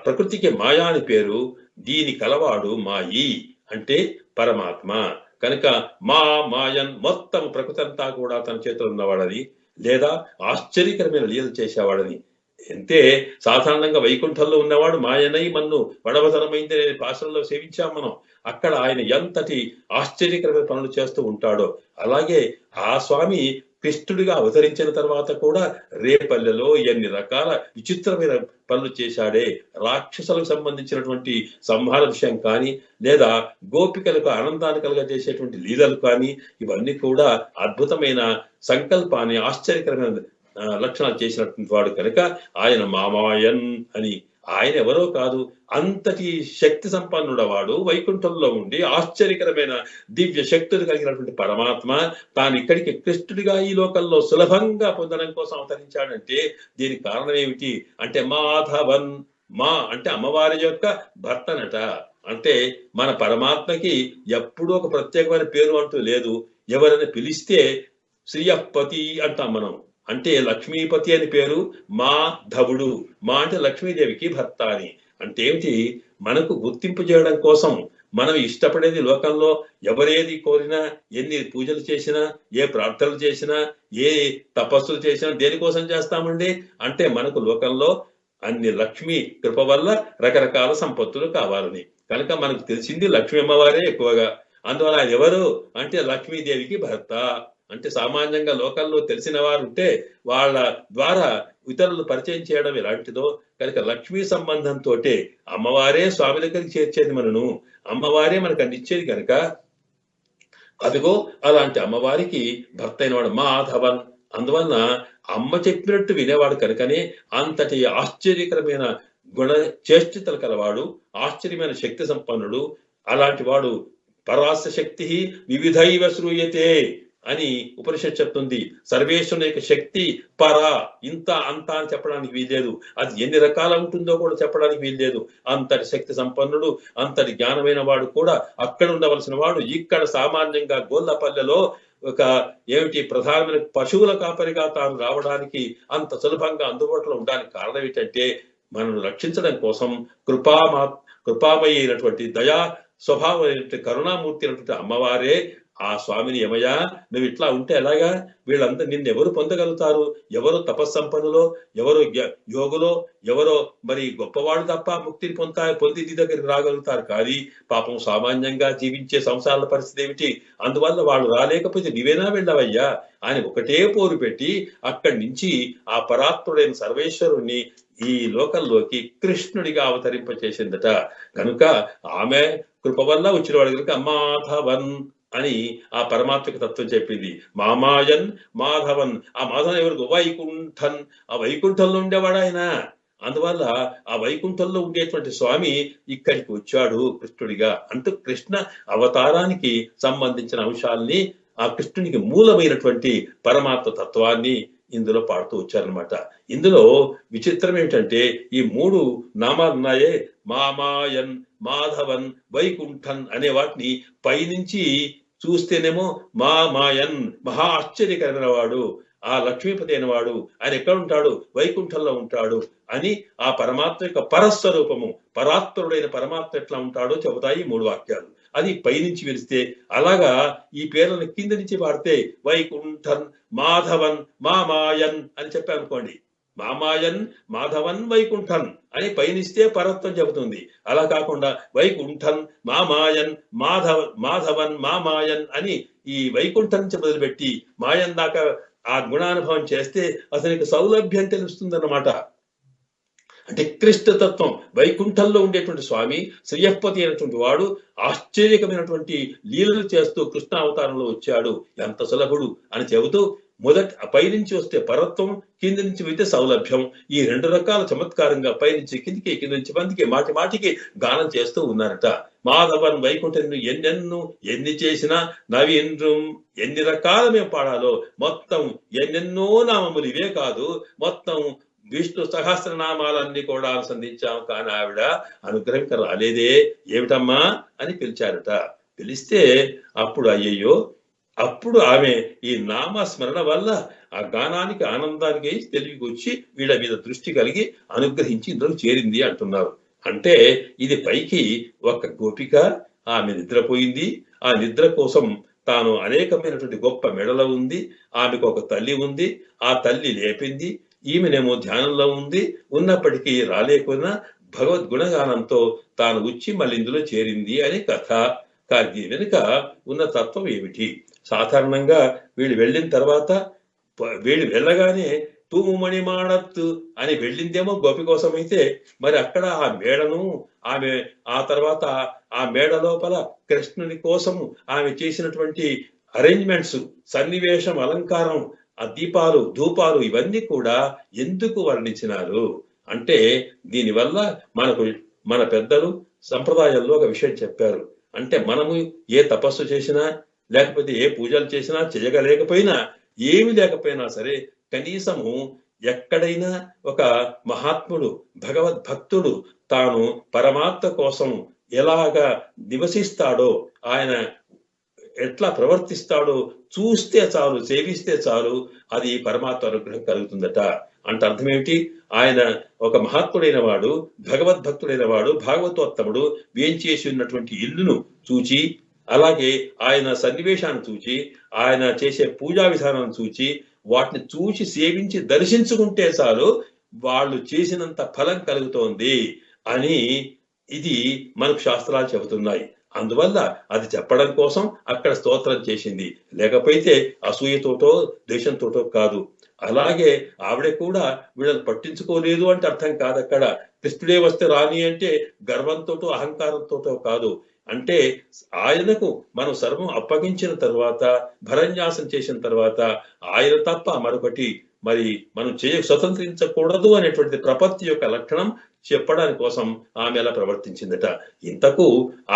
ప్రకృతికి మాయా అని పేరు, దీని కలవాడు మాయి అంటే పరమాత్మ. కనుక మాయన్ మొత్తం ప్రకృతి అంతా కూడా తన చేతిలో ఉన్నవాడని, లేదా ఆశ్చర్యకరమైన లీలలు చేసేవాడని. అంటే సాధారణంగా వైకుంఠంలో ఉన్నవాడు మాయనై మన్ను వడవతరమైంది అనే భాషల్లో సేవించాం మనం. అక్కడ ఆయన ఎంతటి ఆశ్చర్యకరమైన పనులు చేస్తూ ఉంటాడో, అలాగే ఆ స్వామి కృష్ణుడిగా అవతరించిన తర్వాత కూడా రేపల్లెలో ఎన్ని రకాల విచిత్రమైన పనులు చేశాడే. రాక్షసులకు సంబంధించినటువంటి సంహార విషయం కానీ, లేదా గోపికలకు ఆనందాన్ని కలుగజేసేటువంటి లీలలు కానీ, ఇవన్నీ కూడా అద్భుతమైన సంకల్పాన్ని, ఆశ్చర్యకరమైన లక్షణాలు చేసినటువంటి వాడు కనుక ఆయన మామాయన్ అని. ఆయన ఎవరో కాదు, అంతటి శక్తి సంపన్నుడవాడు, వైకుంఠంలో ఉండి ఆశ్చర్యకరమైన దివ్య శక్తులు కలిగినటువంటి పరమాత్మ తాను ఇక్కడికి కృష్ణుడిగా ఈ లోకంలో సులభంగా పొందడం కోసం అవతరించాడంటే దీనికి కారణం ఏమిటి అంటే మాధవన్. మా అంటే అమ్మవారి యొక్క భర్తనట. అంటే మన పరమాత్మకి ఎప్పుడూ ఒక ప్రత్యేకమైన పేరు అంటూ లేదు. ఎవరైనా పిలిస్తే శ్రీయపతి అంటాం మనం, అంటే లక్ష్మీపతి అని పేరు. మాధవుడు, మా అంటే లక్ష్మీదేవికి భర్త అని. అంటే ఏమిటి, మనకు గుర్తింపు చేయడం కోసం మనం ఇష్టపడేది లోకంలో ఎవరేది కోరినా, ఎన్ని పూజలు చేసినా, ఏ ప్రార్థనలు చేసినా, ఏ తపస్సులు చేసినా దేనికోసం చేస్తామండి అంటే మనకు లోకంలో అన్ని లక్ష్మీ కృప వల్ల రకరకాల సంపత్తులు కావాలని. కనుక మనకు తెలిసింది లక్ష్మీ అమ్మవారే ఎక్కువగా. అందువల్ల ఆయన ఎవరు అంటే లక్ష్మీదేవికి భర్త. అంటే సామాన్యంగా లోకల్లో తెలిసిన వారు ఉంటే వాళ్ళ ద్వారా ఇతరులు పరిచయం చేయడం ఎలాంటిదో, కనుక లక్ష్మీ సంబంధంతో అమ్మవారే స్వామి దగ్గరికి చేర్చేది మనను, అమ్మవారే మనకు అందించేది కనుక అదిగో అలాంటి అమ్మవారికి భర్త అయినవాడు మాధవన్. అందువలన అమ్మ చెప్పినట్టు వినేవాడు కనుకనే అంతటి ఆశ్చర్యకరమైన గుణ చేష్టితలు కలవాడు, ఆశ్చర్యమైన శక్తి సంపన్నుడు. అలాంటి వాడు పరాస్య శక్తి వివిధైవ శ్రూయతే అని ఉపనిషత్ చెప్తుంది. సర్వేశ్వరుని యొక్క శక్తి పర, ఇంత అంత అని చెప్పడానికి వీల్లేదు, అది ఎన్ని రకాల ఉంటుందో కూడా చెప్పడానికి వీల్లేదు. అంతటి శక్తి సంపన్నుడు, అంతటి జ్ఞానమైన వాడు కూడా అక్కడ ఉండవలసిన వాడు ఇక్కడ సామాన్యంగా గోల్లపల్లెలో ఒక ఏమిటి ప్రధానమైన పశువుల కాపరిగా తాను రావడానికి అంత సులభంగా అందుబాటులో ఉండడానికి కారణం ఏంటంటే మనల్ని రక్షించడం కోసం కృపామయి అయినటువంటి దయా స్వభావం అయినటువంటి కరుణామూర్తి అయినటువంటి అమ్మవారే ఆ స్వామిని ఏమయ్యా నువ్వు ఇట్లా ఉంటే ఎలాగా వీళ్ళందరూ నిన్ను ఎవరు పొందగలుగుతారు, ఎవరు తపస్సంపన్నులో, ఎవరు యోగులో, ఎవరో మరి గొప్పవాడు తప్ప ముక్తిని పొంది నీ దగ్గరికి రాగలుగుతారు. కానీ పాపం సామాన్యంగా జీవించే సంసారాల పరిస్థితి ఏమిటి, అందువల్ల వాళ్ళు రాలేకపోతే నీవేనా వెళ్ళవయ్యా అని ఒకటే పోరు పెట్టి అక్కడి నుంచి ఆ పరాత్ముడైన సర్వేశ్వరుణ్ణి ఈ లోకంలోకి కృష్ణుడిగా అవతరింపచేసిందట. కనుక ఆమె కృప వల్ల వచ్చిన వాడి కనుక మాధవన్ అని ఆ పరమాత్మక తత్వం చెప్పింది. మామాయన్ మాధవన్, ఆ మాధవన్ ఎవరికి వైకుంఠన్, ఆ వైకుంఠంలో ఉండేవాడు ఆయన. అందువల్ల ఆ వైకుంఠంలో ఉండేటువంటి స్వామి ఇక్కడికి వచ్చాడు కృష్ణుడిగా అంటూ కృష్ణ అవతారానికి సంబంధించిన అంశాలని ఆ కృష్ణునికి మూలమైనటువంటి పరమాత్మ తత్వాన్ని ఇందులో పాడుతూ వచ్చారనమాట. ఇందులో విచిత్రం ఏంటంటే ఈ 3 నామాలు ఉన్నాయే, మామాయన్ మాధవన్ వైకుంఠన్ అనే వాటిని పైనుంచి చూస్తేనేమో మామాయన్ మహా ఆశ్చర్యకరమైన వాడు, ఆ లక్ష్మీపతి అయిన వాడు, ఆయన ఎక్కడ ఉంటాడు, వైకుంఠంలో ఉంటాడు అని ఆ పరమాత్మ యొక్క పరస్వరూపము పరాత్పరుడైన పరమాత్మ ఎట్లా ఉంటాడో చెబుతాయి 3 వాక్యాలు. అది పైనుంచి వెలిస్తే అలాగా ఈ పేర్లను కింద నుంచి పాడితే వైకుంఠన్ మాధవన్ మామాయన్ అని చెప్పానుకోండి, మామాయన్ మాధవన్ వైకుంఠన్ అని పైనిస్తే పరత్వం చెబుతుంది. అలా కాకుండా వైకుంఠన్ మామాయన్ మాధవన్ మామాయన్ అని ఈ వైకుంఠం నుంచి మొదలుపెట్టి మాయన్ దాకా ఆ గుణానుభవం చేస్తే అతనికి సౌలభ్యం తెలుస్తుందన్నమాట. అంటే కృష్ణతత్వం వైకుంఠంలో ఉండేటువంటి స్వామి శ్రీయపతి అయినటువంటి వాడు ఆశ్చర్యకమైనటువంటి లీలలు చేస్తూ కృష్ణ అవతారంలో వచ్చాడు, ఎంత సులభుడు అని చెబుతూ పైనుంచి వస్తే పరత్వం, కింది నుంచి అయితే సౌలభ్యం, ఈ 2 రకాల చమత్కారంగా పైనుంచి కిందికి, కింది నుంచి పందికి మాటి మాటికి గానం చేస్తూ ఉన్నారట. మాధవన్ వైకుంఠం ఎన్ని చేసినా నవీంద్రం ఎన్ని రకాల మేము పాడాలో మొత్తం ఎన్నెన్నో నామములు ఇవే కాదు, మొత్తం విష్ణు సహస్రనామాలన్నీ కూడా అనుసంధించాం. కానీ ఆవిడ అనుగ్రహంగా రాలేదే ఏమిటమ్మా అని పిలిచారట. పిలిస్తే అప్పుడు అయ్యయ్యో, అప్పుడు ఆమె ఈ నామస్మరణ వల్ల ఆ గానానికి ఆనందానికి తెలివికి వచ్చి వీళ్ళ మీద దృష్టి కలిగి అనుగ్రహించి ఇందులో చేరింది అంటున్నారు. అంటే ఇది పైకి ఒక గోపిక, ఆమె నిద్రపోయింది, ఆ నిద్ర కోసం తాను అనేకమైనటువంటి గొప్ప మెడలో ఉంది, ఆమెకు ఒక తల్లి ఉంది, ఆ తల్లి లేపింది, ఈమెనేమో ధ్యానంలో ఉన్నప్పటికీ రాలేకున్నా భగవద్గుణగానంతో తాను వచ్చి మళ్ళీ ఇందులో చేరింది అని కథ. కానీ వెనుక ఉన్న తత్వం ఏమిటి? సాధారణంగా వీళ్ళు వెళ్ళిన తర్వాత వీళ్ళు వెళ్ళగానే తూముమణి మాడత్తు అని వెళ్ళిందేమో గోపి కోసం అయితే, మరి అక్కడ ఆ మేడను ఆమె ఆ తర్వాత ఆ మేడ లోపల కృష్ణుని కోసం ఆమె చేసినటువంటి అరేంజ్మెంట్స్, సన్నివేశం, అలంకారం, ఆ దీపాలు ధూపాలు ఇవన్నీ కూడా ఎందుకు వర్ణించినారు అంటే దీనివల్ల మన పెద్దలు సంప్రదాయాల్లో ఒక విషయం చెప్పారు. అంటే మనము ఏ తపస్సు చేసినా లేకపోతే ఏ పూజలు చేసినా చేయగలేకపోయినా ఏమి లేకపోయినా సరే కనీసము ఎక్కడైనా ఒక మహాత్ముడు భగవద్భక్తుడు తాను పరమాత్మ కోసం ఎలాగా నివసిస్తాడో, ఆయన ఎట్లా ప్రవర్తిస్తాడో చూస్తే చాలు, సేవిస్తే చాలు, అది పరమాత్మ అనుగ్రహం కలుగుతుందట. అంటే అర్థం ఏమిటి? ఆయన ఒక మహాత్ముడైన వాడు, భగవద్భక్తుడైన వాడు, భాగవతోత్తముడు వేంచేసి ఉన్నటువంటి ఇల్లును చూచి, అలాగే ఆయన సన్నివేశాన్ని చూచి, ఆయన చేసే పూజా విధానాన్ని చూచి, వాటిని చూసి సేవించి దర్శించుకుంటే చాలు వాళ్ళు చేసినంత ఫలం కలుగుతోంది అని ఇది మనకు శాస్త్రాలు చెబుతున్నాయి. అందువల్ల అది చెప్పడం కోసం అక్కడ స్తోత్రం చేసింది, లేకపోతే అసూయతోటో దేశంతోటో కాదు. అలాగే ఆవిడ కూడా వీళ్ళని పట్టించుకోలేదు అంటే అర్థం కాదు. అక్కడ కృష్ణుడే వస్తే రాని అంటే గర్వంతోటో అహంకారంతోటో కాదు. అంటే ఆయనకు మనం సర్వం అప్పగించిన తర్వాత, భరన్యాసం చేసిన తర్వాత ఆయన తప్ప మరొకటి మరి మనం స్వతంత్రించకూడదు అనేటువంటి ప్రపత్తి యొక్క లక్షణం చెప్పడానికి కోసం ఆమె ఎలా ప్రవర్తించిందట. ఇంతకు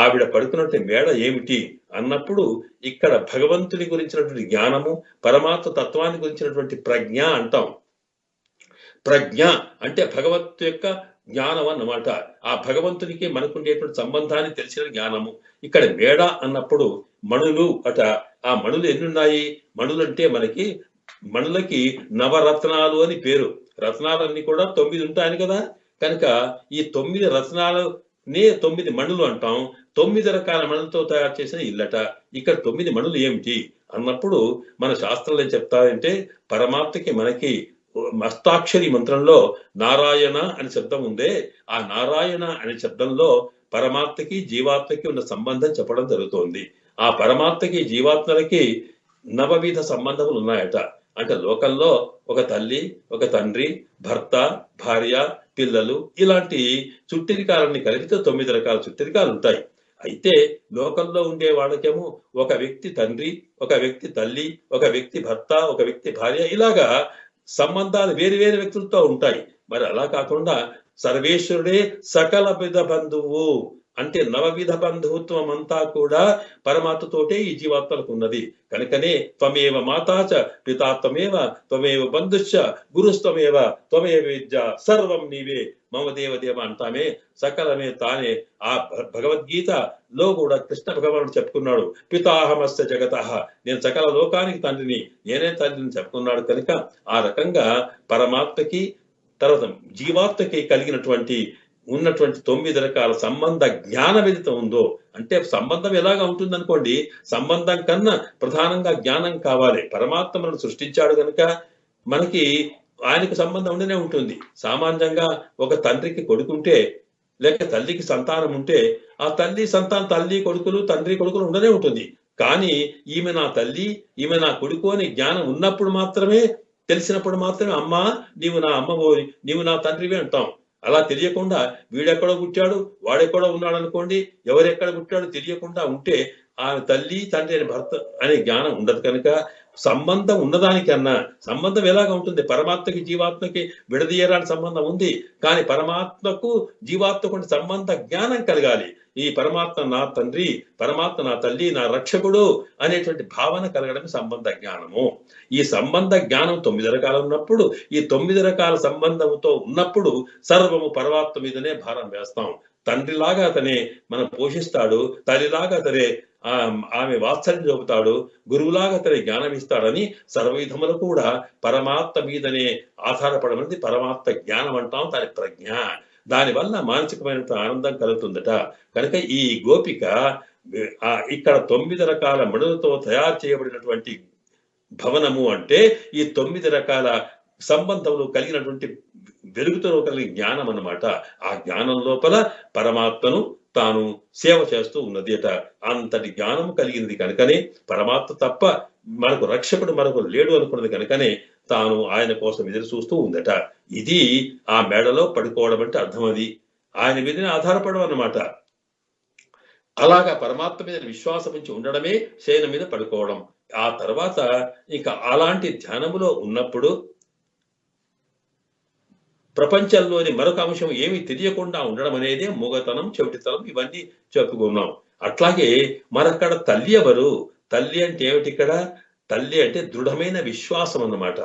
ఆవిడ పడుకున్నటువంటి మేడ ఏమిటి అన్నప్పుడు ఇక్కడ భగవంతుని గురించినటువంటి జ్ఞానము, పరమాత్మ తత్వాన్ని గురించినటువంటి ప్రజ్ఞ అంటాం. ప్రజ్ఞ అంటే భగవత్ యొక్క జ్ఞానం అన్నమాట. ఆ భగవంతునికి మనకుండేటువంటి సంబంధాన్ని తెలిసిన జ్ఞానము. ఇక్కడ మేడ అన్నప్పుడు మణులు అట ఆ మణులు ఎన్ని ఉన్నాయి? మణులు అంటే మనకి మణులకి నవరత్నాలు అని పేరు. రత్నాలన్నీ కూడా 9 ఉంటాయని కదా. కనుక ఈ 9 రత్నాలనే 9 మణులు అంటాం. 9 రకాల మణులతో తయారు చేసిన ఇల్లట. ఇక్కడ 9 మణులు ఏమిటి అన్నప్పుడు మన శాస్త్రాలు ఏం చెప్తారంటే, పరమాత్మకి మనకి అష్టాక్షరి మంత్రంలో నారాయణ అనే శబ్దం ఉందే, ఆ నారాయణ అనే శబ్దంలో పరమాత్మకి జీవాత్మకి ఉన్న సంబంధం చెప్పడం జరుగుతోంది. ఆ పరమాత్మకి జీవాత్మలకి నవవిధ సంబంధములు ఉన్నాయట. అంటే లోకంలో ఒక తల్లి, ఒక తండ్రి, భర్త, భార్య, పిల్లలు ఇలాంటి చుట్టిరికాలన్నీ కలిపితే 9 రకాల చుట్టిరికాలు ఉంటాయి. అయితే లోకంలో ఉండే వాళ్ళకేమో ఒక వ్యక్తి తండ్రి, ఒక వ్యక్తి తల్లి, ఒక వ్యక్తి భర్త, ఒక వ్యక్తి భార్య, ఇలాగా సంబంధాలు వేరు వేరు వ్యక్తులతో ఉంటాయి. మరి అలా కాకుండా సర్వేశ్వరుడే సకల విధ బంధువు అంటే నవవిధ బంధుత్వం అంతా కూడా పరమాత్మతోటే ఈ జీవాత్మలకు ఉన్నది. కనుకనే త్వమేవ మాతాచ పితా త్వమేవ త్వమేవ బంధుశ్చ గురుస్త్వమేవ త్వమేవ విద్య సర్వం నీవే మమ దేవదేవ అంటామే. సకలమే తానే. ఆ భగవద్గీతలో కూడా కృష్ణ భగవానుడు చెప్పుకున్నాడు, పితాహమస్య జగతః, నేను సకల లోకానికి తండ్రిని, నేనే తండ్రిని చెప్పుకున్నాడు. కనుక ఆ రకంగా పరమాత్మకి తర్వాత జీవాత్మకి కలిగినటువంటి ఉన్నటువంటి 9 రకాల సంబంధ జ్ఞానం ఏదైతే ఉందో, అంటే సంబంధం ఎలాగా ఉంటుంది అనుకోండి, సంబంధం కన్నా ప్రధానంగా జ్ఞానం కావాలి. పరమాత్మ మనల్ని సృష్టించాడు కనుక మనకి ఆయనకు సంబంధం ఉండనే ఉంటుంది. సామాన్యంగా ఒక తండ్రికి కొడుకుంటే లేక తల్లికి సంతానం ఉంటే ఆ తల్లి కొడుకులు తండ్రి కొడుకులు ఉండనే ఉంటుంది. కానీ ఈమె నా తల్లి, ఈమె నా కొడుకు అని జ్ఞానం ఉన్నప్పుడు మాత్రమే, తెలిసినప్పుడు మాత్రమే అమ్మా నీవు నా అమ్మవోని, నీవు నా తండ్రివి అంటాం. అలా తెలియకుండా వీడెక్కడో పుట్టాడు, వాడెక్కడో ఉన్నాడు అనుకోండి, ఎవరెక్కడ పుట్టాడో తెలియకుండా ఉంటే ఆమె తల్లి తండ్రి అనే భర్త అనే జ్ఞానం ఉండదు. కనుక సంబంధం ఉన్నదానికన్నా సంబంధం ఎలాగా ఉంటుంది? పరమాత్మకి జీవాత్మకి విడదీయరాని సంబంధం ఉంది. కానీ పరమాత్మకు జీవాత్మకు సంబంధ జ్ఞానం కలగాలి. ఈ పరమాత్మ నా తండ్రి, పరమాత్మ నా తల్లి, నా రక్షకుడు అనేటువంటి భావన కలగడమే సంబంధ జ్ఞానము. ఈ సంబంధ జ్ఞానం 9 రకాలు ఉన్నప్పుడు, ఈ 9 రకాల సంబంధంతో ఉన్నప్పుడు సర్వము పరమాత్మ మీదనే భారం వేస్తాం. తండ్రిలాగా అతనే మనం పోషిస్తాడు, తల్లిలాగా అతనే ఆమె వాత్సల్యం చూపుతాడు, గురువులాగా అతని జ్ఞానం ఇస్తాడని సర్వవిధములు కూడా పరమాత్మ మీదనే ఆధారపడమని పరమాత్మ జ్ఞానం అంటాం. దాని ప్రజ్ఞ, దానివల్ల మానసికమైన ఆనందం కలుగుతుందట. కనుక ఈ గోపిక ఇక్కడ 9 రకాల మణులతో తయారు చేయబడినటువంటి భవనము అంటే ఈ 9 రకాల సంబంధములు కలిగినటువంటి వెలుగుతో కలిగిన జ్ఞానం అన్నమాట. ఆ జ్ఞానం లోపల పరమాత్మను తాను సేవ చేస్తూ ఉన్నది అట. అంతటి జ్ఞానం కలిగినది కనుకనే పరమాత్మ తప్ప మనకు రక్షకుడు మనకు లేడు అనుకున్నది కనుకనే తాను ఆయన కోసం ఎదురు చూస్తూ ఉందట. ఇది ఆ మేడలో పడుకోవడం అంటే అర్థం. అది ఆయన మీదనే ఆధారపడడం అన్నమాట. అలాగా పరమాత్మ మీద విశ్వాసం నుంచి ఉండడమే శయనం మీద పడుకోవడం. ఆ తర్వాత ఇక అలాంటి ధ్యానములో ఉన్నప్పుడు ప్రపంచంలోని మరొక అంశం ఏమి తెలియకుండా ఉండడం అనేది మూగతనం, చెవిటితనం, ఇవన్నీ చెప్పుకున్నాం. అట్లాగే మరక్కడ తల్లి ఎవరు? తల్లి అంటే ఏమిటి? ఇక్కడ తల్లి అంటే దృఢమైన విశ్వాసం అన్నమాట.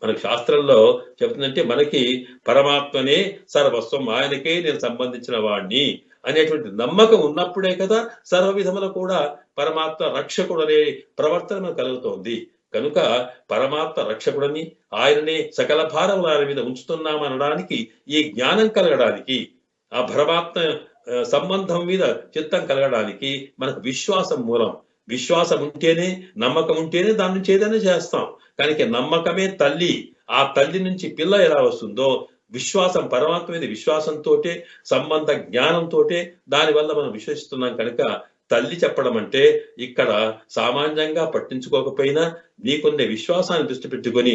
మనకు శాస్త్రంలో చెప్తుందంటే మనకి పరమాత్మనే సర్వస్వం, ఆయనకే నేను సంబంధించిన వాడిని అనేటువంటి నమ్మకం ఉన్నప్పుడే కదా సర్వ విధములు కూడా పరమాత్మ రక్షకుడు అనే ప్రవర్తన కలుగుతోంది. కనుక పరమాత్మ రక్షకుడని, ఆయననే సకల భారములు ఆయన మీద ఉంచుతున్నామనడానికి, ఈ జ్ఞానం కలగడానికి, ఆ పరమాత్మ సంబంధం మీద చిత్తం కలగడానికి మనకు విశ్వాసం మూలం. విశ్వాసం ఉంటేనే, నమ్మకం ఉంటేనే దాని నుంచి ఏదైనా చేస్తాం. కనుక నమ్మకమే తల్లి. ఆ తల్లి నుంచి పిల్ల ఎలా వస్తుందో విశ్వాసం, పరమాత్మ మీద విశ్వాసంతో, సంబంధ జ్ఞానంతో దానివల్ల మనం విశ్వసిస్తున్నాం. కనుక తల్లి చెప్పడం అంటే ఇక్కడ సామాన్యంగా పట్టించుకోకపోయినా నీకున్న విశ్వాసాన్ని దృష్టి పెట్టుకొని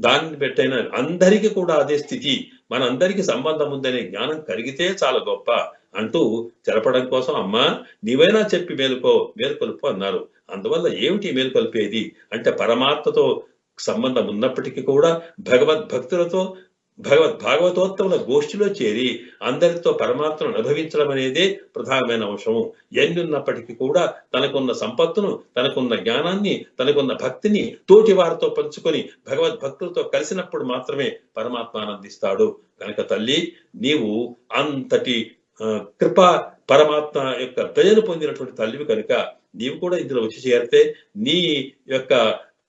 దాన్ని పెట్టైనా అందరికీ కూడా అదే స్థితి, మనందరికీ సంబంధం ఉందనే జ్ఞానం కలిగితే చాలా గొప్ప అంటూ తెలపడం కోసం అమ్మా నీవైనా చెప్పి మేలుకొలుపు అన్నారు. అందువల్ల ఏమిటి మేలుకొల్పేది అంటే పరమాత్మతో సంబంధం ఉన్నప్పటికీ కూడా భగవద్భక్తులతో భాగవతోత్తముల గోష్ఠిలో చేరి అందరితో పరమాత్మను అనుభవించడం అనేదే ప్రధానమైన అంశము. ఎన్ని ఉన్నప్పటికీ కూడా తనకున్న సంపత్తును, తనకున్న జ్ఞానాన్ని, తనకున్న భక్తిని తోటి వారితో పంచుకొని భగవద్భక్తులతో కలిసినప్పుడు మాత్రమే పరమాత్మ ఆనందిస్తాడు. కనుక తల్లి నీవు అంతటి కృప పరమాత్మ యొక్క దయను పొందినటువంటి తల్లివి కనుక నీవు కూడా ఇందులో వచ్చి చేరితే నీ యొక్క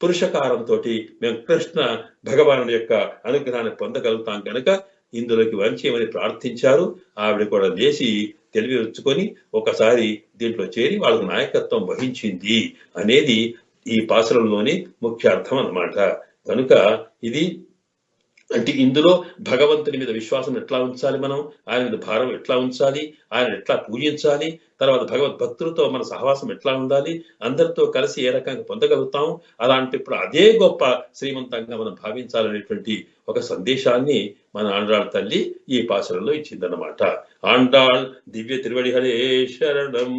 పురుషకారంతో మేము కృష్ణ భగవానుడి యొక్క అనుగ్రహాన్ని పొందగలుగుతాం కనుక ఇందులోకి వంచేయమని ప్రార్థించారు. ఆవిడ కూడా లేచి తెలివి వచ్చుకొని ఒకసారి దీంట్లో చేరి వాళ్ళకు నాయకత్వం వహించింది అనేది ఈ పాసురంలోని ముఖ్య అర్థం అన్నమాట. కనుక ఇది అంటే ఇందులో భగవంతుని మీద విశ్వాసం ఎట్లా ఉంచాలి, మనం ఆయన మీద భారం ఎట్లా ఉంచాలి, ఆయన ఎట్లా పూజించాలి, తర్వాత భగవద్ భక్తులతో మన సహవాసం ఎట్లా ఉండాలి, అందరితో కలిసి ఏ రకంగా పొందగలుగుతాం, అలాంటి ఇప్పుడు అదే గొప్ప శ్రీమంతంగా మనం భావించాలనేటువంటి ఒక సందేశాన్ని మన ఆండాళ్ తల్లి ఈ పాసురంలో ఇచ్చిందన్నమాట. ఆండాళ్ దివ్య తిరువడిహరే శరణం.